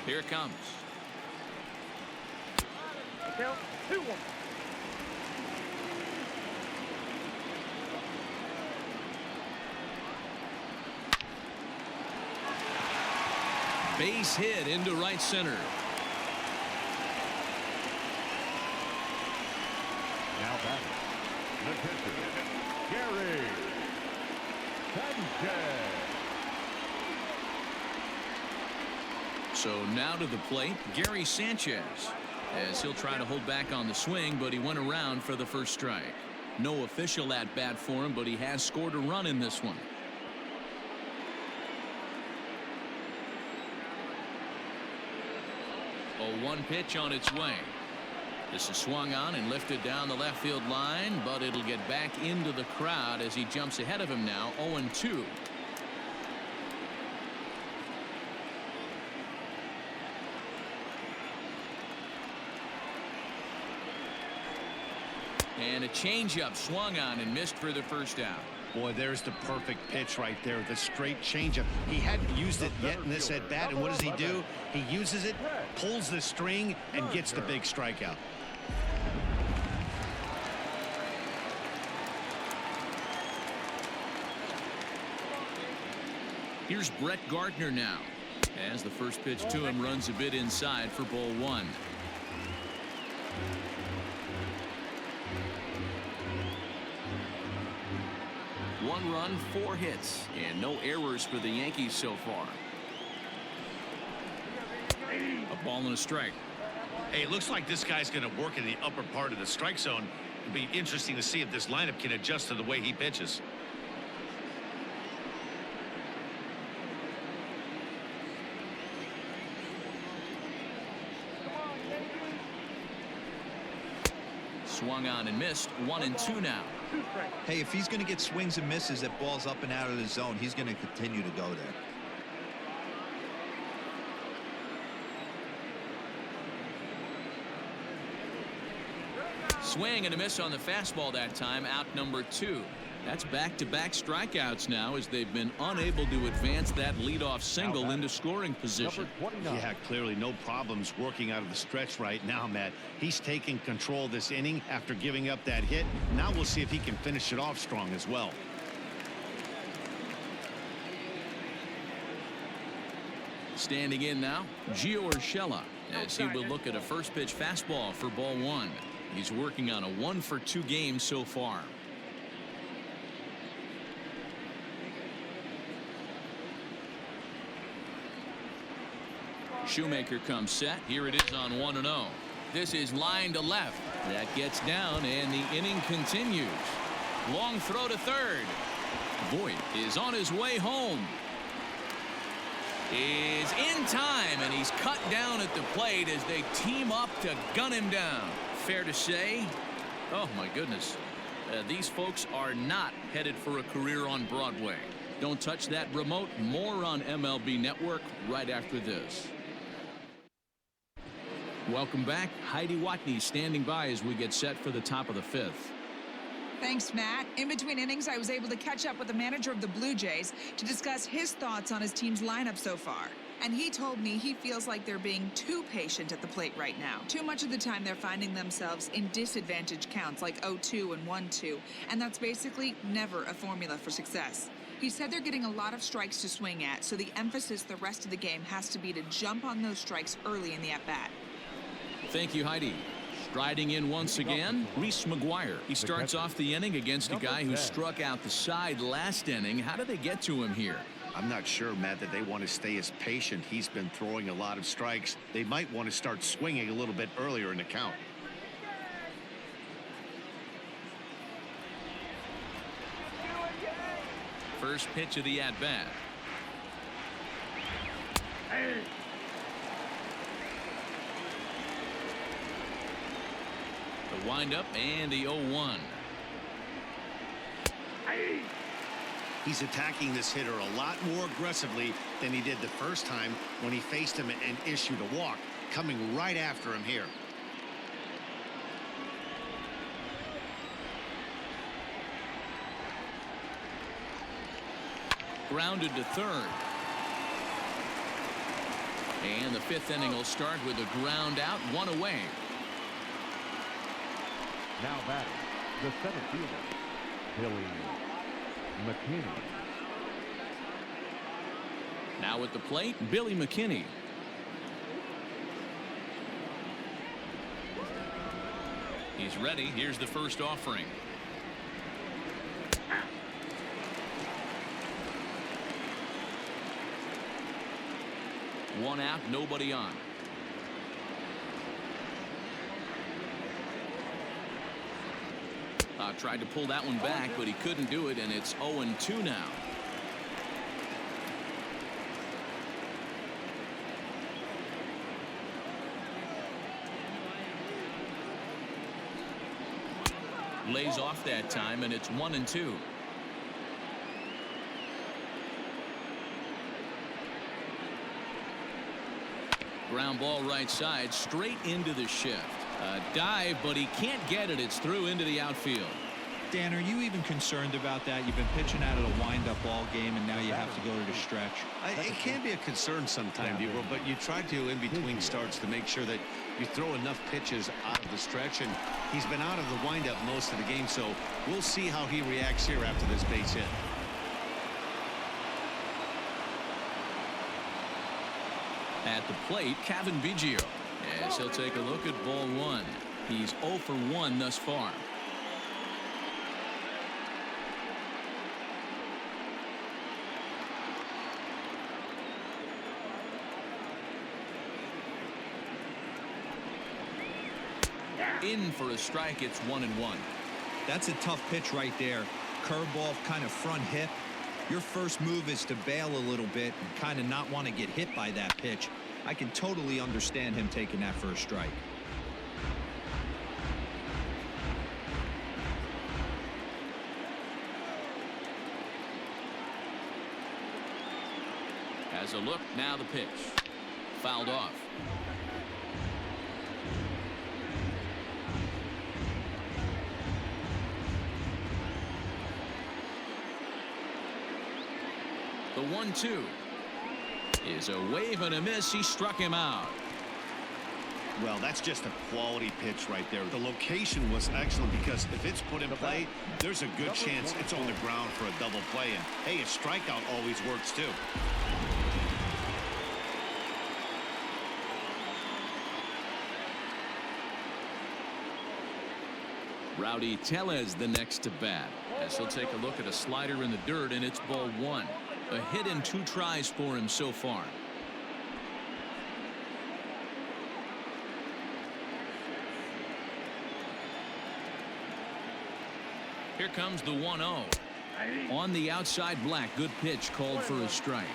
Here it comes. Count 2-1. Base hit into right center. Now back. The pitcher, Gary Sanchez. So now to the plate, Gary Sanchez, as he'll try to hold back on the swing, but he went around for the first strike. No official at bat for him, but he has scored a run in this one. A 1 pitch on its way. This is swung on and lifted down the left field line, but it'll get back into the crowd as he jumps ahead of him now, 0-2. And a changeup swung on and missed for the first out. Boy, there's the perfect pitch right there. The straight changeup. He hadn't used it yet in this at bat, and what does he do? He uses it, pulls the string, and gets the big strikeout. Here's Brett Gardner now, as the first pitch to him runs a bit inside for ball 1. One run, 4 hits, and no errors for the Yankees so far. A ball and a strike. Hey, it looks like this guy's going to work in the upper part of the strike zone. It'll be interesting to see if this lineup can adjust to the way he pitches. Swung on and missed. 1-2 now. Hey, if he's going to get swings and misses at balls up and out of the zone, he's going to continue to go there. Swing and a miss on the fastball that time, out number 2. That's back-to-back strikeouts now as they've been unable to advance that leadoff single into scoring position. Yeah, clearly no problems working out of the stretch right now, Matt. He's taking control of this inning after giving up that hit. Now we'll see if he can finish it off strong as well. Standing in now, Gio Urshela, as he will look at a first pitch fastball for ball 1. He's working on a 1-for-2 game so far. Shoemaker comes set. Here it is on 1-0. This is line to left. That gets down, and the inning continues. Long throw to third. Voit is on his way home. Is in time, and he's cut down at the plate as they team up to gun him down. Fair to say, oh my goodness, these folks are not headed for a career on Broadway. Don't touch that remote. More on MLB Network right after this. Welcome back. Heidi Watney standing by as we get set for the top of the fifth. Thanks, Matt. In between innings, I was able to catch up with the manager of the Blue Jays to discuss his thoughts on his team's lineup so far. And he told me he feels like they're being too patient at the plate right now. Too much of the time they're finding themselves in disadvantage counts like 0-2 and 1-2. And that's basically never a formula for success. He said they're getting a lot of strikes to swing at, so the emphasis the rest of the game has to be to jump on those strikes early in the at-bat. Thank you, Heidi. Striding in once again, Reese McGuire. He starts off the inning against a guy who struck out the side last inning. How did they get to him here? I'm not sure, Matt, that they want to stay as patient. He's been throwing a lot of strikes. They might want to start swinging a little bit earlier in the count. First pitch of the at-bat. The windup and the 0-1. He's attacking this hitter a lot more aggressively than he did the first time when he faced him and issued a walk. Coming right after him here. Grounded to third. And the fifth inning will start with a ground out, one away. Now batting, the center fielder, Billy McKinney. Now at the plate, Billy McKinney. He's ready. Here's the first offering. One out, nobody on. Tried to pull that one back, but he couldn't do it, and it's 0-2 now. Lays off that time, and it's 1-2. Ground ball right side, straight into the shift. Dive, but he can't get it. It's through into the outfield. Dan, are you even concerned about that? You've been pitching out of a wind-up ball game, and now you have to go to the stretch. It can be a concern sometimes, Dero, but you try to, in between starts, to make sure that you throw enough pitches out of the stretch, and he's been out of the windup most of the game, so we'll see how he reacts here after this base hit. At the plate, Cavan Biggio, as he'll take a look at ball one. He's 0 for 1 thus far. In for a strike. It's 1-1. That's a tough pitch right there. Curveball, kind of front hip. Your first move is to bail a little bit and kind of not want to get hit by that pitch. I can totally understand him taking that first strike. Has a look. Now the pitch. Fouled off. The 1-2 is a wave and a miss. He struck him out. Well, that's just a quality pitch right there. The location was excellent because if it's put in play, there's a good chance it's on the ground for a double play. And hey, a strikeout always works too. Rowdy Tellez the next to bat, as he'll take a look at a slider in the dirt, and it's ball one. A hit in 2 tries for him so far. Here comes the 1-0. On the outside, Black. Good pitch called for a strike.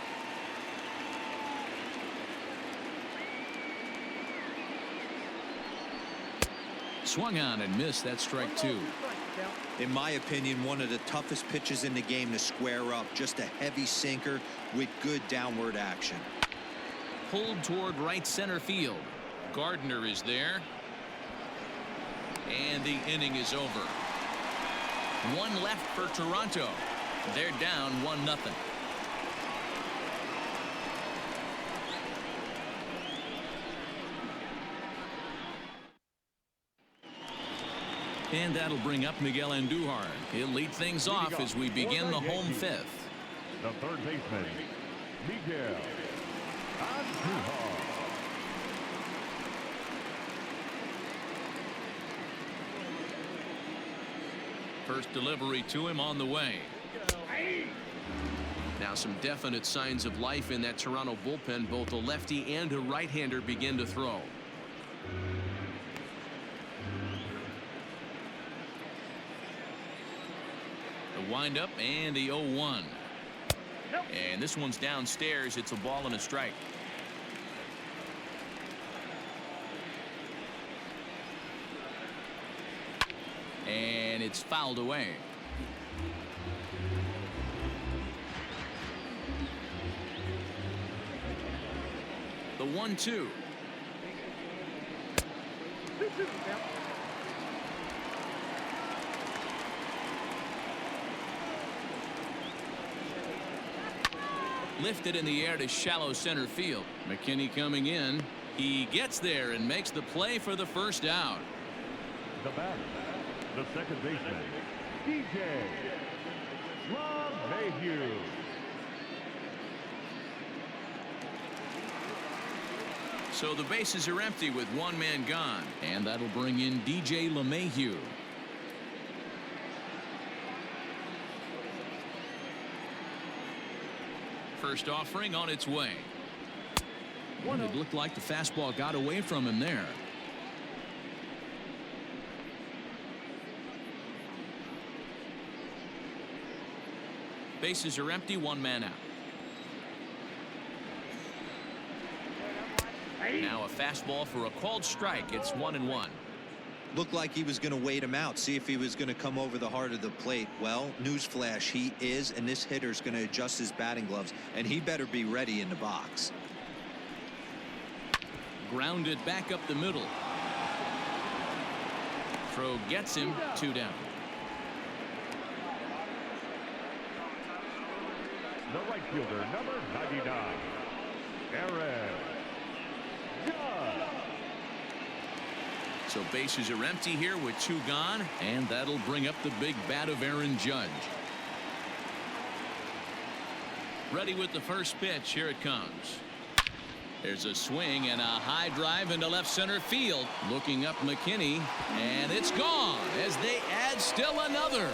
Swung on and missed. That strike 2. In my opinion, one of the toughest pitches in the game to square up. Just a heavy sinker with good downward action. Pulled toward right center field. Gardner is there. And the inning is over. One left for Toronto. They're down 1-0. And that'll bring up Miguel Andujar. He'll lead things off as we begin the home fifth. The third baseman, Miguel Andujar. First delivery to him on the way. Now some definite signs of life in that Toronto bullpen. Both a lefty and a right-hander begin to throw. The windup and the 0-1. And this one's downstairs. It's a ball and a strike. And it's fouled away. The 1-2. Lifted in the air to shallow center field. McKinney coming in. He gets there and makes the play for the first out. The batter, the second baseman, DJ LeMahieu. So the bases are empty with one man gone, and that'll bring in DJ LeMahieu. First offering on its way. And it looked like the fastball got away from him there. Bases are empty, one man out. Now a fastball for a called strike. It's 1-1. Looked like he was going to wait him out, see if he was going to come over the heart of the plate. Well, newsflash, he is, and this hitter's going to adjust his batting gloves, and he better be ready in the box. Grounded back up the middle. Throw gets him, 2 down. The right fielder, number 99, Aaron Judge. So bases are empty here with 2 gone, and that'll bring up the big bat of Aaron Judge. Ready with the first pitch. Here it comes. There's a swing and a high drive into left center field. Looking up McKinney, and it's gone as they add still another.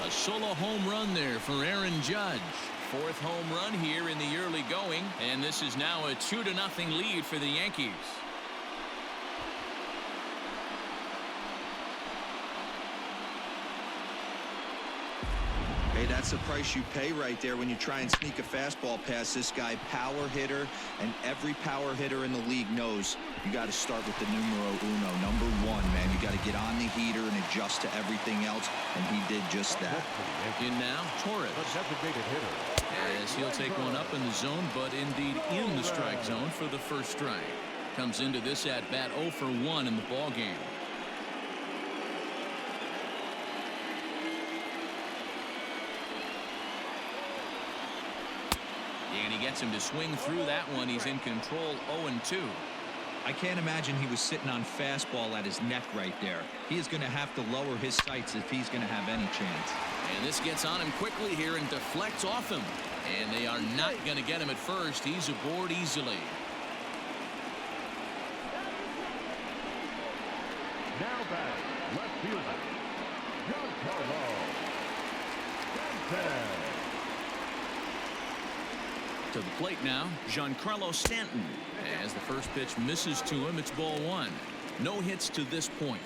A solo home run there for Aaron Judge. 4th home run here in the early going, and this is now a 2-0 lead for the Yankees. Hey, that's the price you pay right there when you try and sneak a fastball past this guy. Power hitter, and every power hitter in the league knows you got to start with the numero uno, number 1, man. You got to get on the heater and adjust to everything else, and he did just that. In now, Torres. The designated hitter. As he'll take one up in the zone, but indeed in the strike zone for the first strike. Comes into this at bat 0 for 1 in the ball game. And he gets him to swing through that one. He's in control, 0-2. I can't imagine he was sitting on fastball at his neck right there. He is going to have to lower his sights if he's going to have any chance. And this gets on him quickly here and deflects off him. And they are not going to get him at first. He's aboard easily. Now back, left fielder, Giancarlo Stanton. To the plate now, Giancarlo Stanton. As the first pitch misses to him, it's ball one. No hits to this point.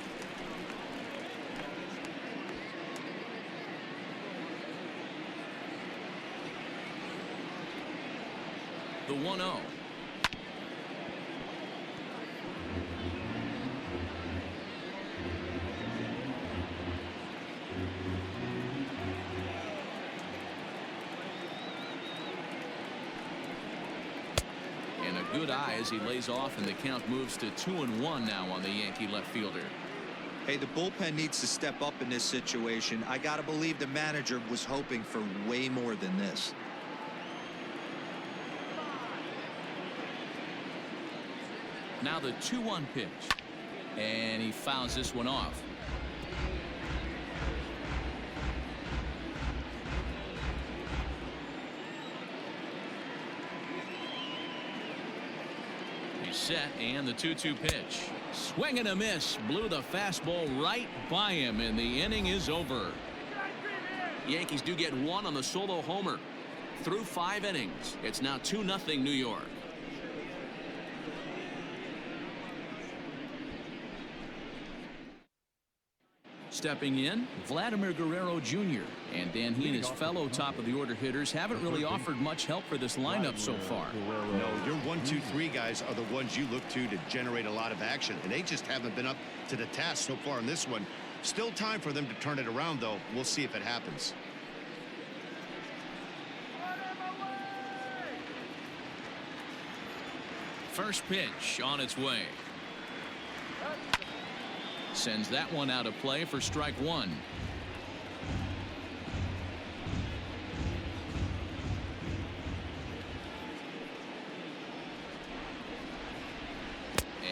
The 1-0. And a good eye as he lays off, and the count moves to 2-1 now on the Yankee left fielder. Hey, the bullpen needs to step up in this situation. I gotta believe the manager was hoping for way more than this. Now the 2-1 pitch, and he fouls this one off. He's set, and the 2-2 pitch. Swing and a miss. Blew the fastball right by him, and the inning is over. Yankees do get one on the solo homer. Through 5 innings, it's now 2-0 New York. Stepping in, Vladimir Guerrero Jr. And Dan He and his fellow top-of-the-order hitters haven't really offered much help for this lineup so far. No, your 1, 2, 3 guys are the ones you look to generate a lot of action, and they just haven't been up to the task so far in this one. Still time for them to turn it around, though. We'll see if it happens. First pitch on its way. Sends that one out of play for strike one.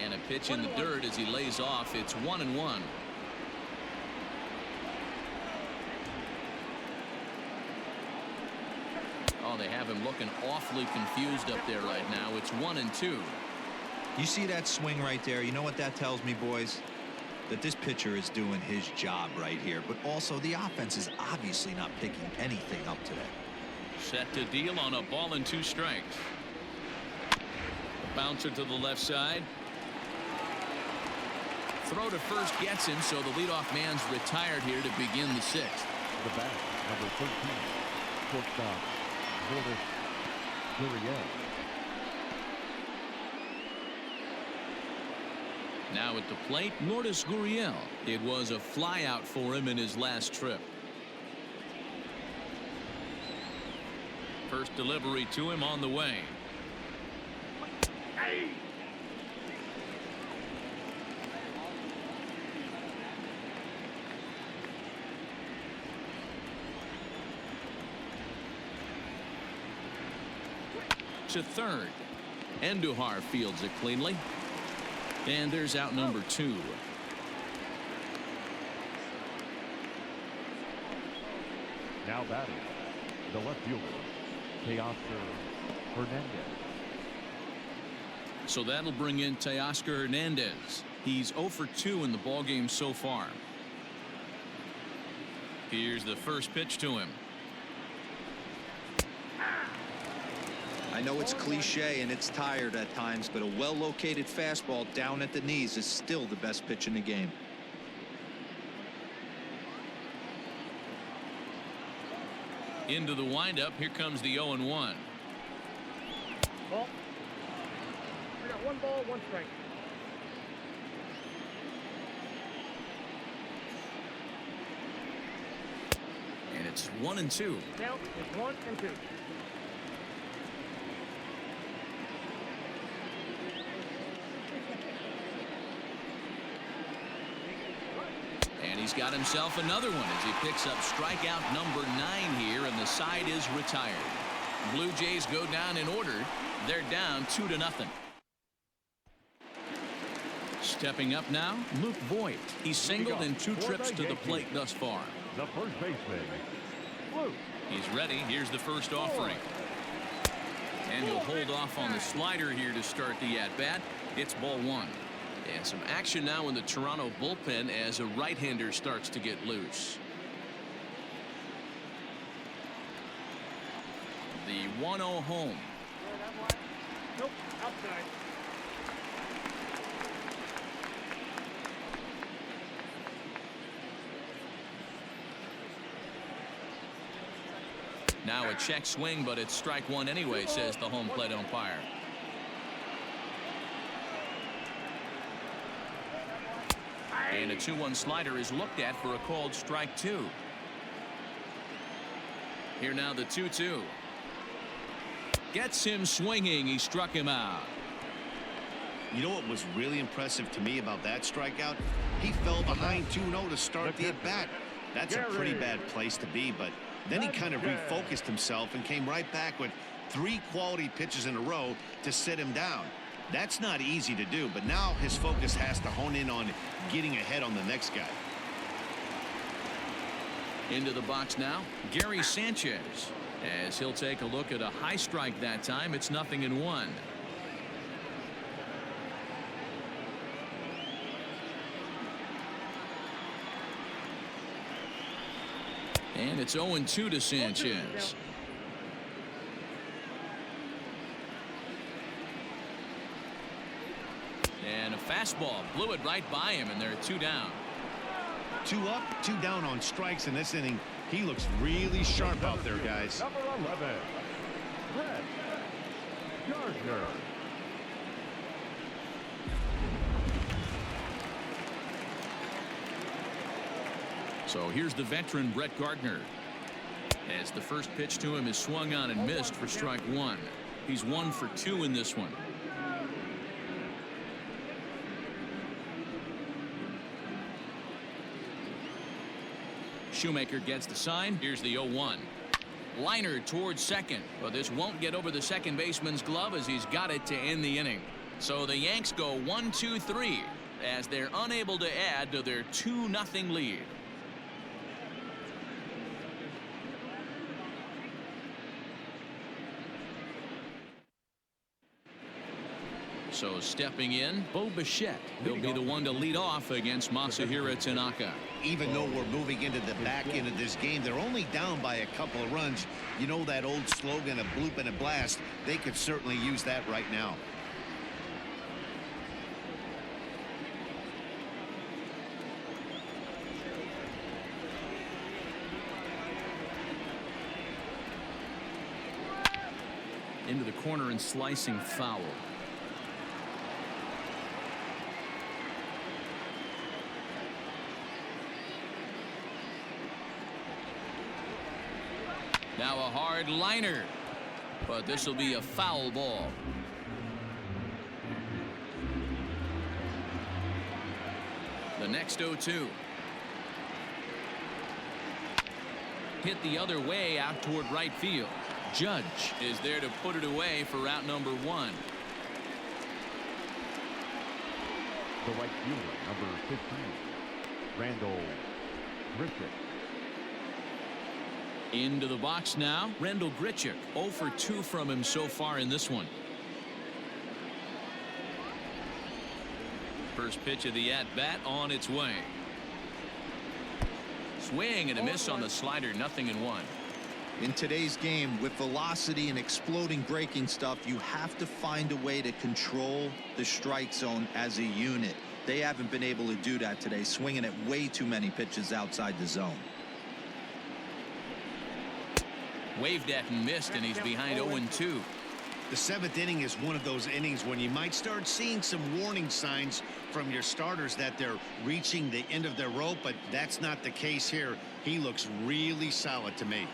And a pitch in the dirt as he lays off. It's 1-1. Oh, they have him looking awfully confused up there right now. It's 1-2. You see that swing right there? You know what that tells me, boys? That this pitcher is doing his job right here, but also the offense is obviously not picking anything up today. Set to deal on a ball and 2 strikes. A bouncer to the left side. Throw to first gets him, so the leadoff man's retired here to begin the 6th. The bat, number 13, shortstop, Lourdes Gurriel. Now at the plate, Lourdes Gurriel. It was a flyout for him in his last trip. First delivery to him on the way. To third. Andujar fields it cleanly. And there's out number 2. Now batting, the left fielder, Teoscar Hernandez. So that'll bring in Teoscar Hernandez. He's 0 for 2 in the ballgame so far. Here's the first pitch to him. I know it's cliche and it's tired at times, but a well-located fastball down at the knees is still the best pitch in the game. Into the windup. Here comes the 0-1. Ball. I got 1 ball, 1 strike. And it's 1-2. Count is 1 and 2. And he's got himself another one as he picks up strikeout number 9 here, and the side is retired. Blue Jays go down in order. They're down 2-0. Stepping up now, Luke Voit. He's singled in 2 trips to the plate thus far. The first baseman, Luke. He's ready. Here's the first offering. And he'll hold off on the slider here to start the at-bat. It's ball 1. And some action now in the Toronto bullpen as a right-hander starts to get loose. The 1-0 home. Now a check swing, but it's strike one anyway, says the home plate umpire. And a 2-1 slider is looked at for a called strike two. Here now the 2-2. Gets him swinging. He struck him out. You know what was really impressive to me about that strikeout? He fell behind 2-0 to start the at-bat. That's a pretty bad place to be, but then he kind of refocused himself and came right back with 3 quality pitches in a row to sit him down. That's not easy to do, but now his focus has to hone in on getting ahead on the next guy. Into the box now, Gary Sanchez, as he'll take a look at a high strike that time. It's 0-1. And it's 0-2 to Sanchez. And a fastball blew it right by him, and they're 2 down. 2 up, 2 down on strikes in this inning. He looks really sharp out there, guys. Number 11, Brett Gardner. So here's the veteran Brett Gardner, as the first pitch to him is swung on and missed for strike one. He's 1 for 2 in this one. Shoemaker gets the sign. Here's the 0-1. Liner towards second, but this won't get over the second baseman's glove as he's got it to end the inning. So the Yanks go 1-2-3 as they're unable to add to their 2-0 lead. So stepping in, Bo Bichette. He'll be the one to lead off against Masahiro Tanaka. Even though we're moving into the back end of this game, they're only down by a couple of runs. You know that old slogan, a bloop and a blast. They could certainly use that right now. Into the corner and slicing foul. Now a hard liner, but this will be a foul ball. The next 0-2. Hit the other way out toward right field. Judge is there to put it away for out number 1. The right fielder, number 15, Randall Grichuk. Into the box now, Randall Grichuk. 0 for 2 from him so far in this one. First pitch of the at-bat on its way. Swing and a miss on the slider. 0-1. In today's game, with velocity and exploding breaking stuff, you have to find a way to control the strike zone as a unit. They haven't been able to do that today, swinging at way too many pitches outside the zone. Waved at and missed, and he's behind 0-2. The 7th inning is one of those innings when you might start seeing some warning signs from your starters that they're reaching the end of their rope, but that's not the case here. He looks really solid to me.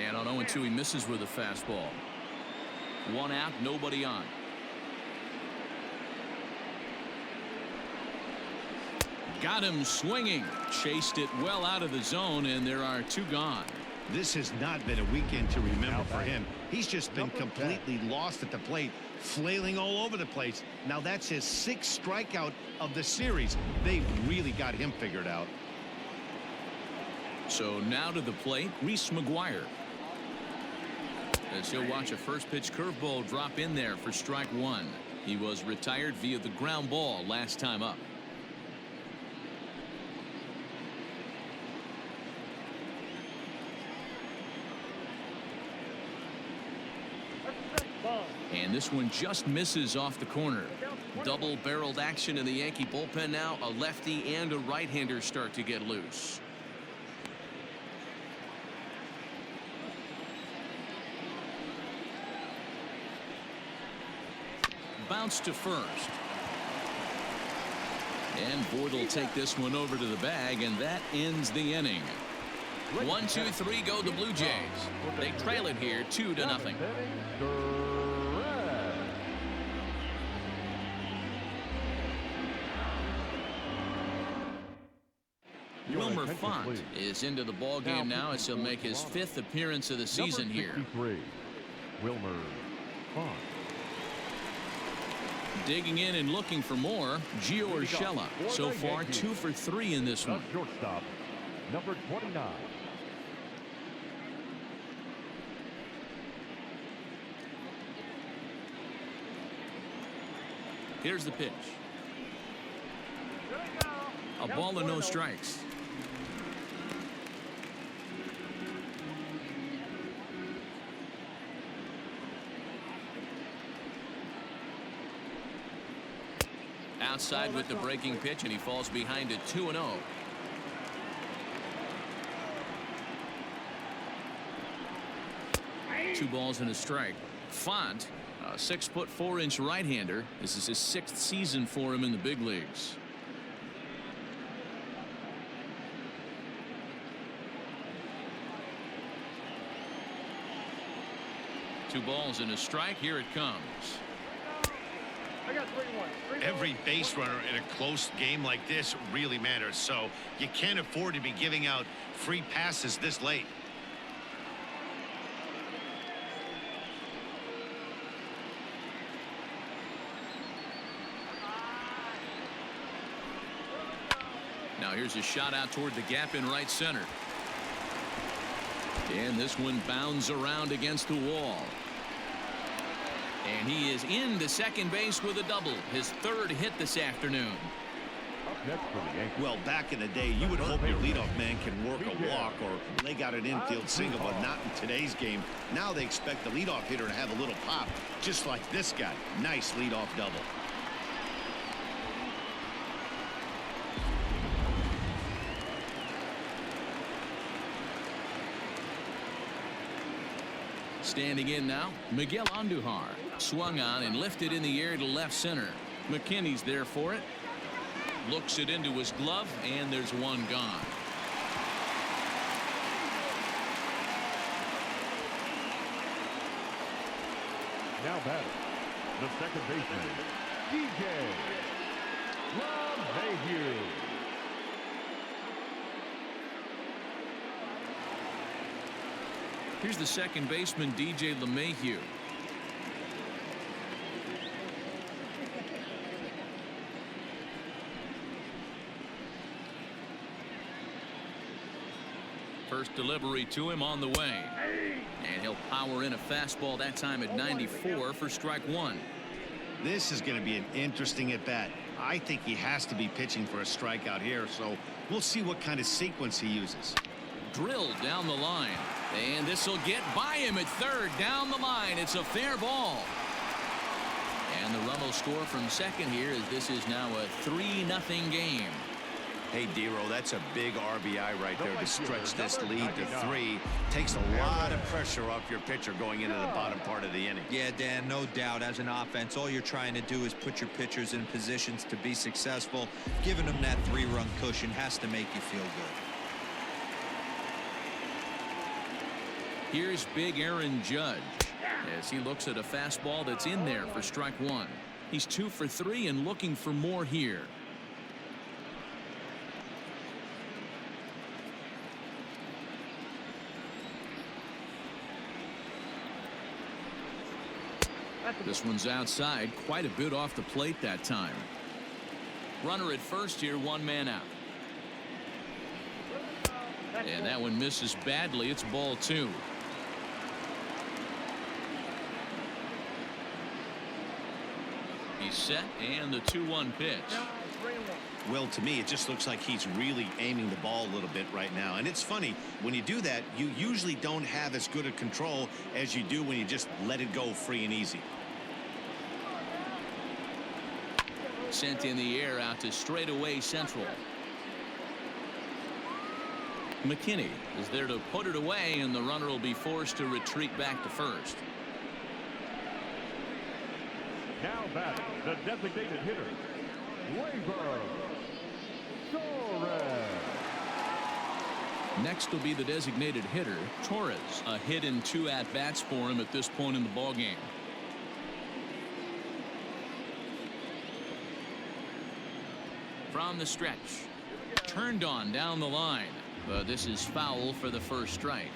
And on 0-2, he misses with a fastball. 1 out, nobody on. Got him swinging. Chased it well out of the zone, and there are 2 gone. This has not been a weekend to remember for him. He's just been completely lost at the plate, flailing all over the place. Now that's his 6th strikeout of the series. They've really got him figured out. So now to the plate, Reese McGuire, as he'll watch a first pitch curveball drop in there for strike 1. He was retired via the ground ball last time up. And this one just misses off the corner. Double-barreled action in the Yankee bullpen now. A lefty and a right-hander start to get loose. bounce to first. And Ford will take this one over to the bag, and that ends the inning. 1, 2, 3 go the Blue Jays. They trail it here 2-0. Wilmer Font is into the ball game now as he'll make his 5th appearance of the season here. Wilmer Font. Digging in and looking for more, Gio Urshela. So far 2 for 3 in this one. Shortstop, number 29. Here's the pitch. A ball and no strikes. Outside with the breaking pitch, and he falls behind it 2-0. Two balls and a strike. Font, a 6'4" right-hander. This is his 6th season for him in the big leagues. Two balls and a strike. Here it comes. I got 3-1. Every base runner in a close game like this really matters, so you can't afford to be giving out free passes this late. Now here's a shot out toward the gap in right center. And this one bounds around against the wall. And he is into second base with a double. His 3rd hit this afternoon. Well, back in the day, you would hope your leadoff man can work a walk or leg out an infield single, but not in today's game. Now they expect the leadoff hitter to have a little pop, just like this guy. Nice leadoff double. Standing in now, Miguel Andujar. Swung on and lifted in the air to left center. McKinney's there for it. Looks it into his glove, and there's one gone. Now batting, the second baseman, DJ LeMahieu. Here's the second baseman, DJ LeMahieu. First delivery to him on the way. And he'll power in a fastball that time at 94 for strike 1. This is going to be an interesting at bat. I think he has to be pitching for a strikeout here, so we'll see what kind of sequence he uses. Drilled down the line. And this will get by him at third. Down the line. It's a fair ball. And the run will score from second here as this is now a 3-0 game. Hey, Dero, that's a big RBI right there to stretch this lead to 3. Takes a lot of pressure off your pitcher going into the bottom part of the inning. Yeah, Dan, no doubt. As an offense, all you're trying to do is put your pitchers in positions to be successful. Giving them that 3-run cushion has to make you feel good. Here's big Aaron Judge as he looks at a fastball that's in there for strike 1. He's 2 for 3 and looking for more here. This one's outside, quite a bit off the plate that time. Runner at first here, 1 man out. And that one misses badly. It's ball 2. He's set, and the 2-1 pitch. Well, to me, it just looks like he's really aiming the ball a little bit right now. And it's funny, when you do that, you usually don't have as good a control as you do when you just let it go free and easy. Sent in the air out to straightaway central. McKinney is there to put it away, and the runner will be forced to retreat back to first. Now batting, the designated hitter, Gleyber Torres. Next will be the designated hitter, Torres. A hit in 2 at-bats for him at this point in the ballgame. From the stretch. Turned on down the line. But this is foul for the first strike.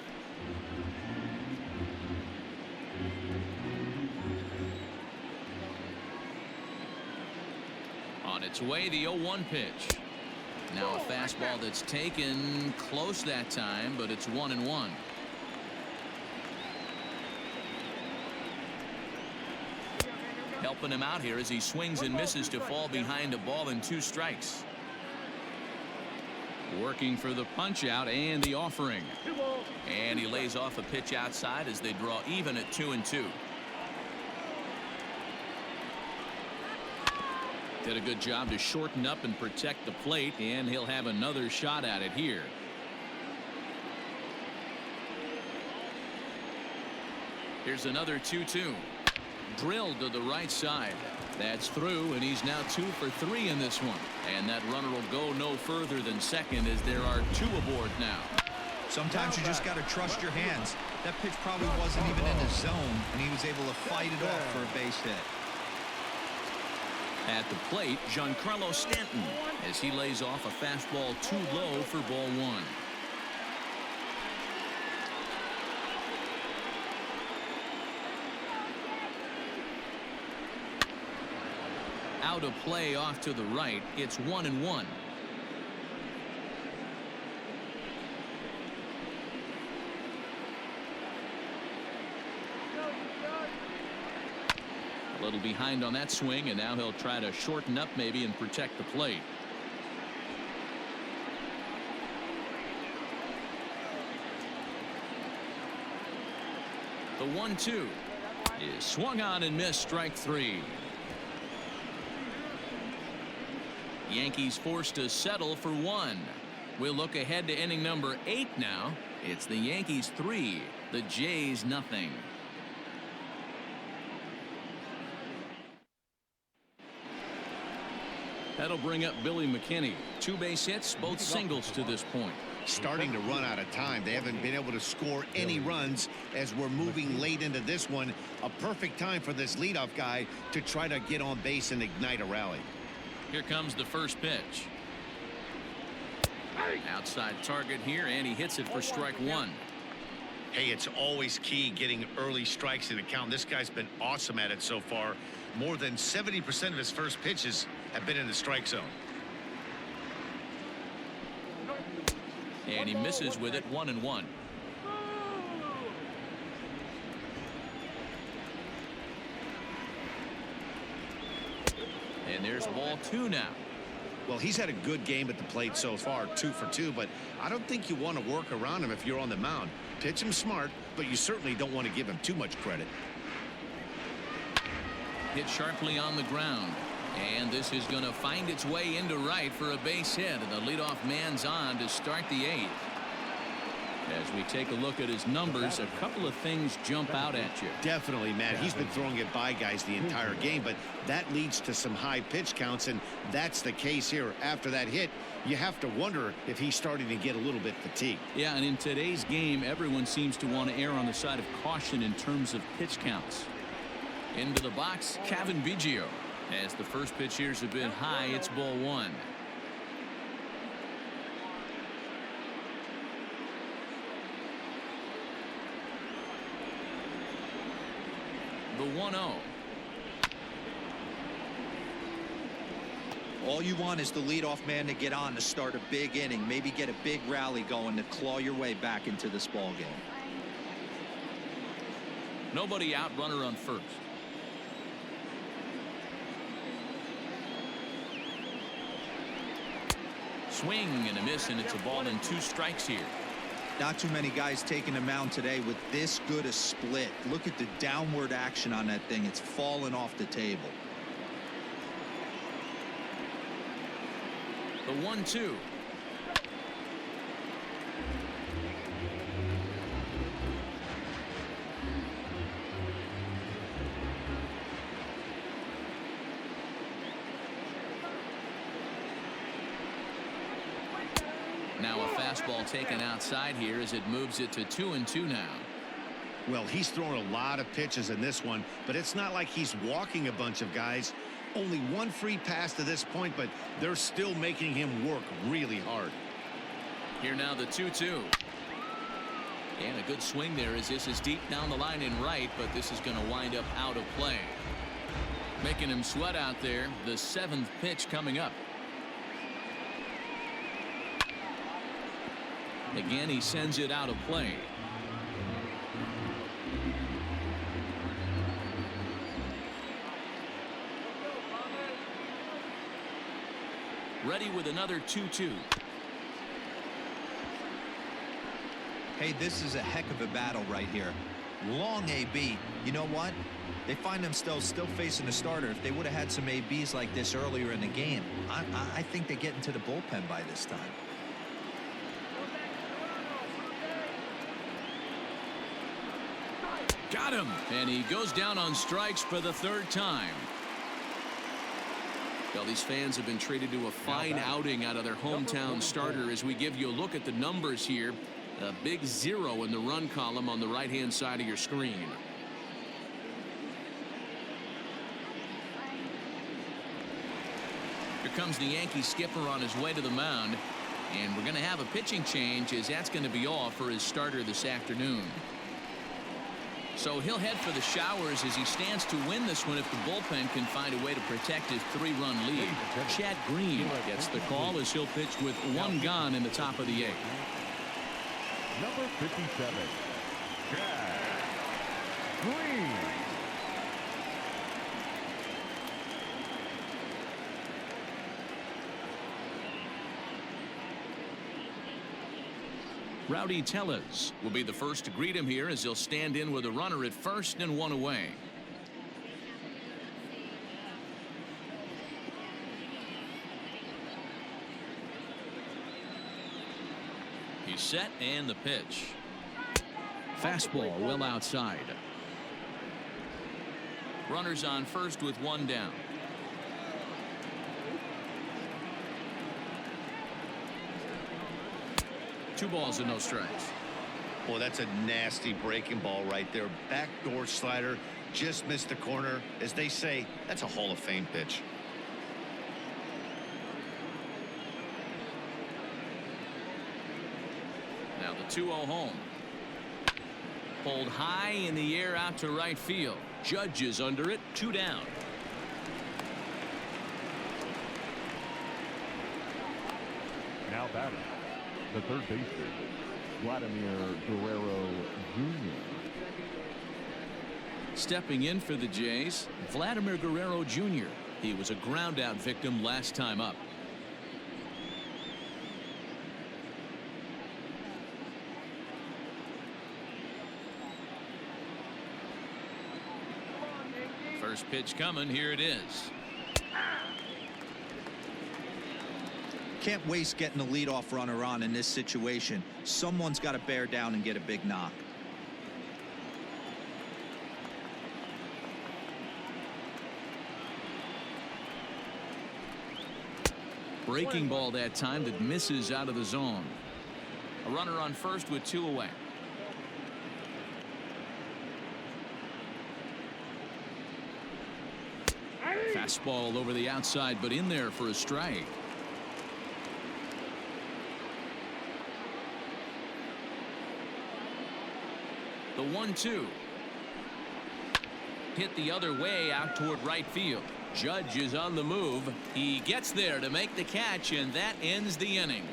On its way, the 0-1 pitch. Now a fastball that's taken close that time, but it's 1-1. Helping him out here as he swings and misses to fall behind a ball and 2 strikes. Working for the punch out and the offering. And he lays off a pitch outside as they draw even at 2-2. Did a good job to shorten up and protect the plate, and he'll have another shot at it here. Here's another 2-2. Drilled to the right side. That's through, and he's now 2 for 3 in this one. And that runner will go no further than second as there are 2 aboard now. Sometimes you just got to trust your hands. That pitch probably wasn't even in the zone, and he was able to fight it off for a base hit. At the plate, Giancarlo Stanton as he lays off a fastball too low for ball 1. Out of play off to the right. It's 1-1. A little behind on that swing, and now he'll try to shorten up maybe and protect the plate. The 1-2 is swung on and missed, strike 3. Yankees forced to settle for 1. We'll look ahead to inning number 8 now. It's the Yankees 3, the Jays nothing. That'll bring up Billy McKinney. 2 base hits, both singles to this point. Starting to run out of time. They haven't been able to score any runs as we're moving late into this one. A perfect time for this leadoff guy to try to get on base and ignite a rally. Here comes the first pitch. Outside target here, and he hits it for strike 1. Hey, it's always key getting early strikes in the count. This guy's been awesome at it so far. More than 70% of his first pitches have been in the strike zone. And he misses with it, 1-1. And there's ball 2 now. Well, he's had a good game at the plate so far, 2 for 2, but I don't think you want to work around him if you're on the mound. Pitch him smart, but you certainly don't want to give him too much credit. Hit sharply on the ground. And this is going to find its way into right for a base hit. And the leadoff man's on to start the 8th. As we take a look at his numbers, a couple of things jump out at you. Definitely, Matt. He's been throwing it by guys the entire game, but that leads to some high pitch counts, and that's the case here. After that hit, you have to wonder if he's starting to get a little bit fatigued. Yeah, and in today's game, everyone seems to want to err on the side of caution in terms of pitch counts. Into the box, Cavan Biggio. As the first pitch here's a bit high, it's ball 1. The 1-0. All you want is the leadoff man to get on to start a big inning, maybe get a big rally going to claw your way back into this ball game. Nobody out, runner on first. Swing and a miss, and it's a ball and 2 strikes here. Not too many guys taking the mound today with this good a split. Look at the downward action on that thing. It's falling off the table. The 1-2. Now a fastball taken outside here as it moves it to 2-2 now. Well, he's thrown a lot of pitches in this one, but it's not like he's walking a bunch of guys. Only one free pass to this point, but they're still making him work really hard. Here now the 2-2. And a good swing there as this is deep down the line in right, but this is going to wind up out of play. Making him sweat out there. The 7th pitch coming up. Again, he sends it out of play. Ready with another 2-2. Hey, this is a heck of a battle right here. Long AB. You know what? They find themselves still facing a starter. If they would have had some ABs like this earlier in the game, I think they get into the bullpen by this time. Got him. And he goes down on strikes for the 3rd time. Well, these fans have been treated to a fine outing out of their hometown starter as we give you a look at the numbers here. A big 0 in the run column on the right-hand side of your screen. Here comes the Yankee skipper on his way to the mound. And we're going to have a pitching change as that's going to be all for his starter this afternoon. So he'll head for the showers as he stands to win this one if the bullpen can find a way to protect his 3-run lead. Chad Green gets the call as he'll pitch with 1 gone in the top of the 8th. Number 57, Chad Green. Rowdy Tellez will be the first to greet him here as he'll stand in with a runner at first and 1 away. He's set and the pitch. Fastball well outside. Runners on first with 1 down. Two balls and no strikes. Boy, that's a nasty breaking ball right there. Backdoor slider, just missed the corner. As they say, that's a Hall of Fame pitch. Now the 2-0 home. Pulled high in the air out to right field. Judge is under it. 2 down. Now batting, the 3rd baseman, Vladimir Guerrero Jr. Stepping in for the Jays, Vladimir Guerrero Jr. He was a ground out victim last time up. First pitch coming. Here it is. Can't waste getting the leadoff runner on in this situation. Someone's got to bear down and get a big knock. Breaking ball that time that misses out of the zone. A runner on first with 2 away. Fastball over the outside, but in there for a strike. The 1-2. Hit the other way out toward right field. Judge is on the move. He gets there to make the catch, and that ends the inning.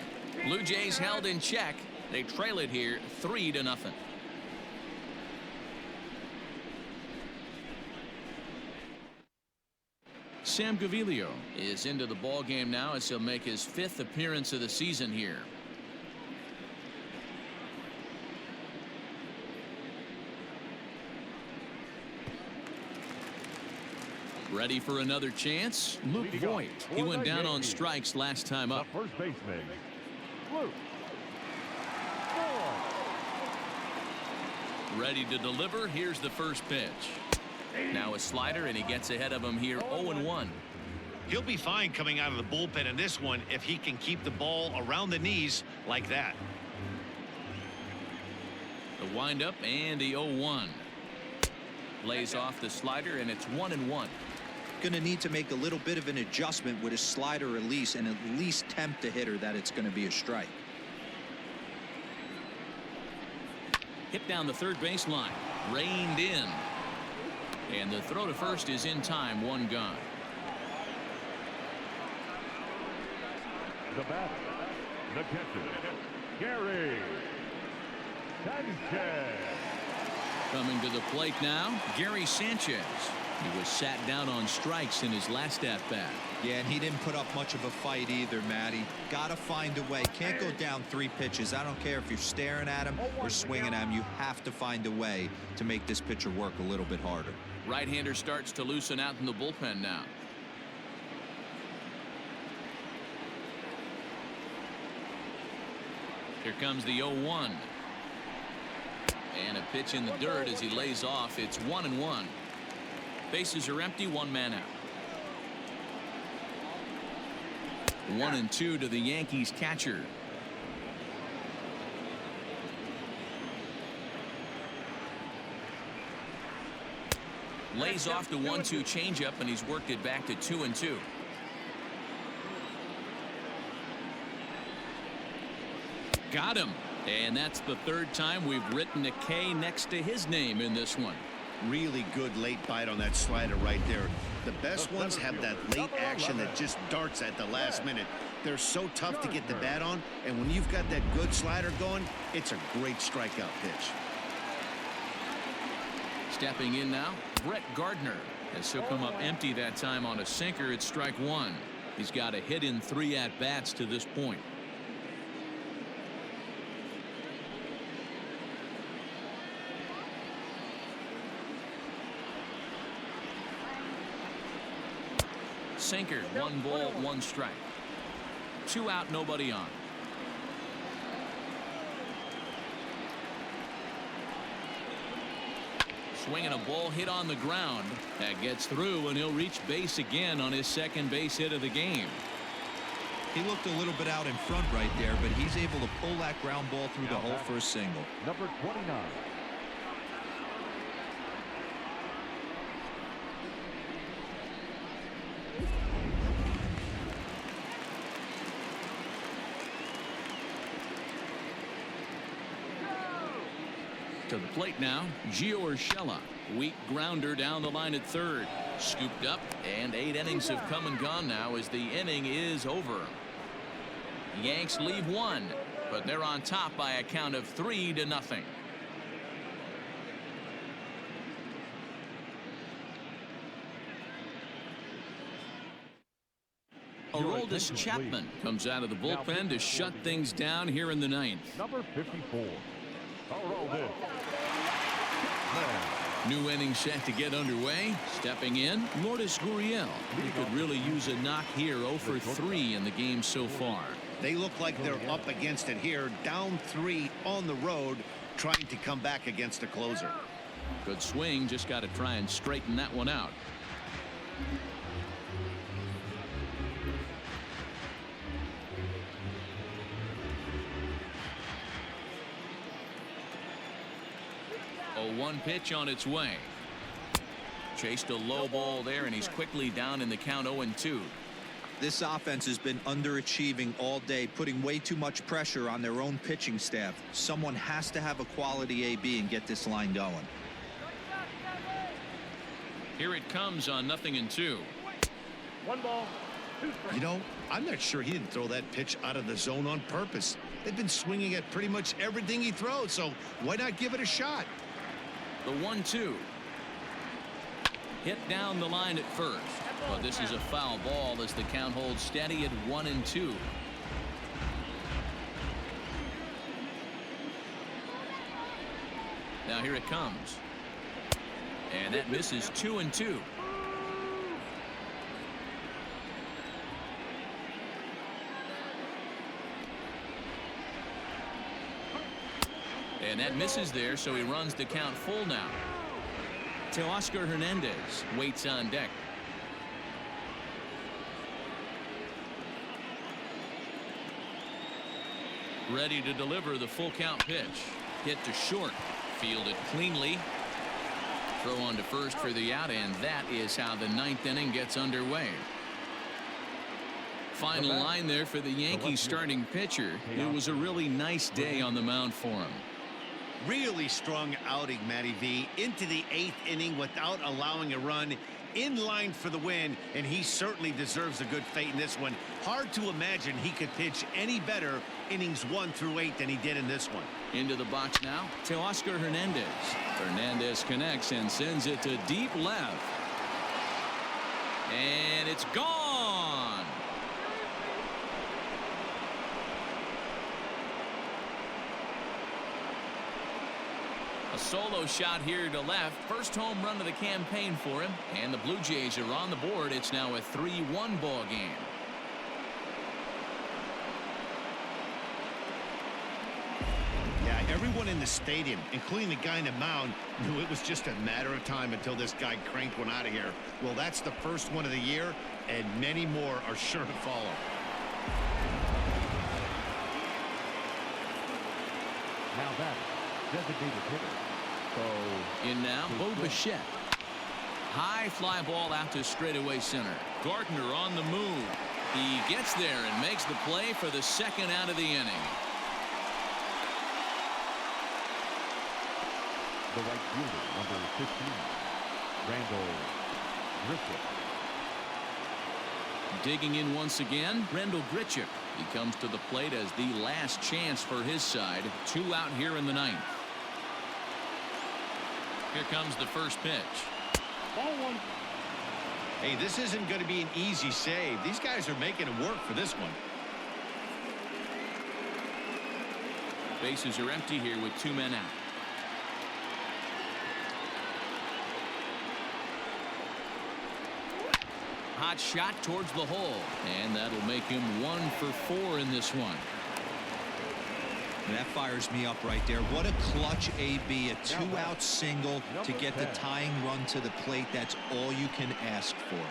Blue Jays held in check. They trail it here 3-0. Sam Gaviglio is into the ball game now as he'll make his 5th appearance of the season here. Ready for another chance? Luke Voit. He went down on strikes last time up. The first baseman, Luke Voit. Ready to deliver. Here's the first pitch. Now a slider, and he gets ahead of him here 0-1. He'll be fine coming out of the bullpen in this one if he can keep the ball around the knees like that. The windup and the 0-1. Lays off the slider, and it's 1-1. Going to need to make a little bit of an adjustment with his slider release and at least tempt the hitter that it's going to be a strike. Hit down the third baseline. Reined in. And the throw to first is in time. One gone. The batter, the catcher, Gary Sanchez. Coming to the plate now, Gary Sanchez. He was sat down on strikes in his last at-bat. Yeah, and he didn't put up much of a fight either, Matty. Got to find a way. Can't go down 3 pitches. I don't care if you're staring at him or swinging at him. You have to find a way to make this pitcher work a little bit harder. Right-hander starts to loosen out in the bullpen now. Here comes the 0-1. And a pitch in the dirt as he lays off. It's 1-1. Bases are empty, 1 man out. 1-2 to the Yankees catcher. Lays off the 1-2 changeup, and he's worked it back to 2-2. Got him. And that's the 3rd time we've written a K next to his name in this one. Really good late bite on that slider right there. The best ones have that late action that just darts at the last minute. They're so tough to get the bat on, and when you've got that good slider going, it's a great strikeout pitch. Stepping in now, Brett Gardner, as he'll come up empty that time on a sinker. It's strike 1. He's got a hit in 3 at-bats to this point. Sinker, 1 ball, 1 strike. 2 out, nobody on. Swinging a ball hit on the ground. That gets through, and he'll reach base again on his 2nd base hit of the game. He looked a little bit out in front right there, but he's able to pull that ground ball through the hole for a single. Number 29. To the plate now, Gio Urshela. Weak grounder down the line at 3rd. Scooped up, and 8 innings have come and gone now as the inning is over. Yanks leave 1, but they're on top by a count of 3-0. Aroldis Chapman comes out of the bullpen to shut things down here in the 9th. Number 54. Aroldis. New inning set to get underway. Stepping in, Lourdes Gurriel. He could really use a knock here. 0 for 3 in the game so far. They look like they're up against it here, down 3 on the road, trying to come back against a closer. Good swing, just got to try and straighten that one out. A 1 pitch on its way. Chased a low ball there, and he's quickly down in the count. 0-2. This offense has been underachieving all day, putting way too much pressure on their own pitching staff. Someone has to have a quality AB and get this line going. Here it comes on 0-2. 1 ball, 2 strikes. You know, I'm not sure he didn't throw that pitch out of the zone on purpose. They've been swinging at pretty much everything he throws, so why not give it a shot? The 1-2. Hit down the line at first, but this is a foul ball as the count holds steady at 1-2. Now here it comes, and that misses. 2-2. And that misses there, so he runs the count full now. Teoscar Hernandez waits on deck. Ready to deliver the full count pitch. Hit to short. Fielded cleanly. Throw on to first for the out, and that is how the 9th inning gets underway. Final line there for the Yankees starting pitcher. It was a really nice day on the mound for him. Really strong outing, Matty V. Into the 8th inning without allowing a run. In line for the win, and he certainly deserves a good fate in this one. Hard to imagine he could pitch any better innings 1 through 8 than he did in this one. Into the box now to Oscar Hernandez. Hernandez connects and sends it to deep left. And it's gone. A solo shot here to left. First home run of the campaign for him. And the Blue Jays are on the board. It's now a 3-1 ball game. Yeah, everyone in the stadium, including the guy in the mound, knew it was just a matter of time until this guy cranked one out of here. Well, that's the first one of the year, and many more are sure to follow. Now that designated hitter. So In now, Bo Bichette. High fly ball out to straightaway center. Gardner on the move. He gets there and makes the play for the second out of the inning. the right fielder, number 15, Randall Grichuk. Digging in once again, Randall Grichuk. He comes to the plate as the last chance for his side. 2 out here in the 9th. Here comes the first pitch. Ball 1. Hey, this isn't going to be an easy save. These guys are making it work for this one. Bases are empty here with 2 men out. Hot shot towards the hole, and that'll make him 1 for 4 in this one. That fires me up right there. What a clutch AB, a 2-out single to get the tying run to the plate. That's all you can ask for.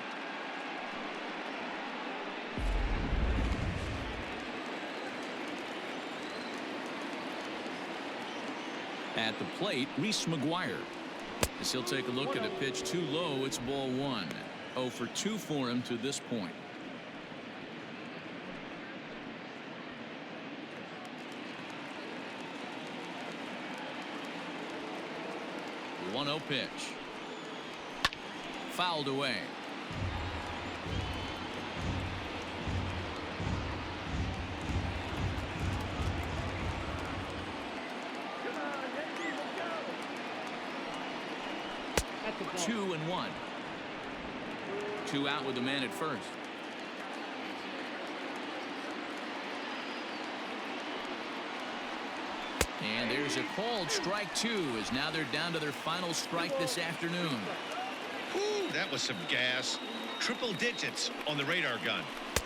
At the plate, Reese McGuire. As he'll take a look at a pitch too low, it's ball 1. 0 for 2 for him to this point. The 1-0 pitch. Fouled away. Come on, Yankees, let's go. That's a ball. 2 and 1. 2 out with the man at first. And there's a called strike 2 as now they're down to their final strike this afternoon. Whew, that was some gas. Triple digits on the radar gun.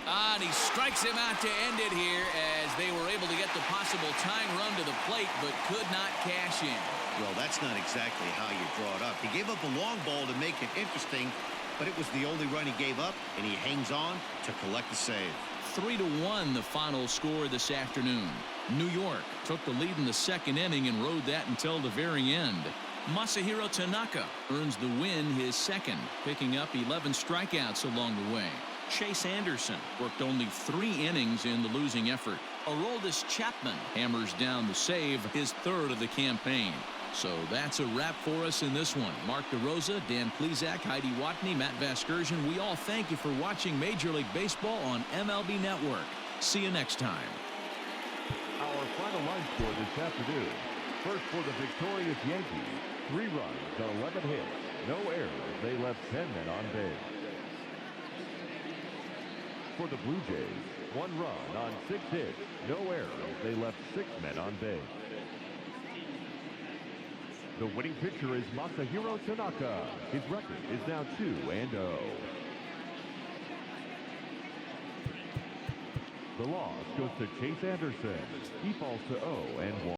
And he strikes him out to end it here as they were able to get the possible tying run to the plate but could not cash in. Well, that's not exactly how you draw it up. He gave up a long ball to make it interesting, but it was the only run he gave up, and he hangs on to collect the save. 3-1 the final score this afternoon. New York took the lead in the second inning and rode that until the very end. Masahiro Tanaka earns the win, his second, picking up 11 strikeouts along the way. Chase Anderson worked only 3 innings in the losing effort. Aroldis Chapman hammers down the save, his third of the campaign. So that's a wrap for us in this one. Mark DeRosa, Dan Plesac, Heidi Watney, Matt Vasgersian. We all thank you for watching Major League Baseball on MLB Network. See you next time. Our final line score this afternoon. First for the victorious Yankees, 3 runs, 11 hits, no errors. They left 10 men on base. For the Blue Jays, 1 run on 6 hits, no errors. They left 6 men on base. The winning pitcher is Masahiro Tanaka. His record is now 2-0. The loss goes to Chase Anderson. He falls to 0-1.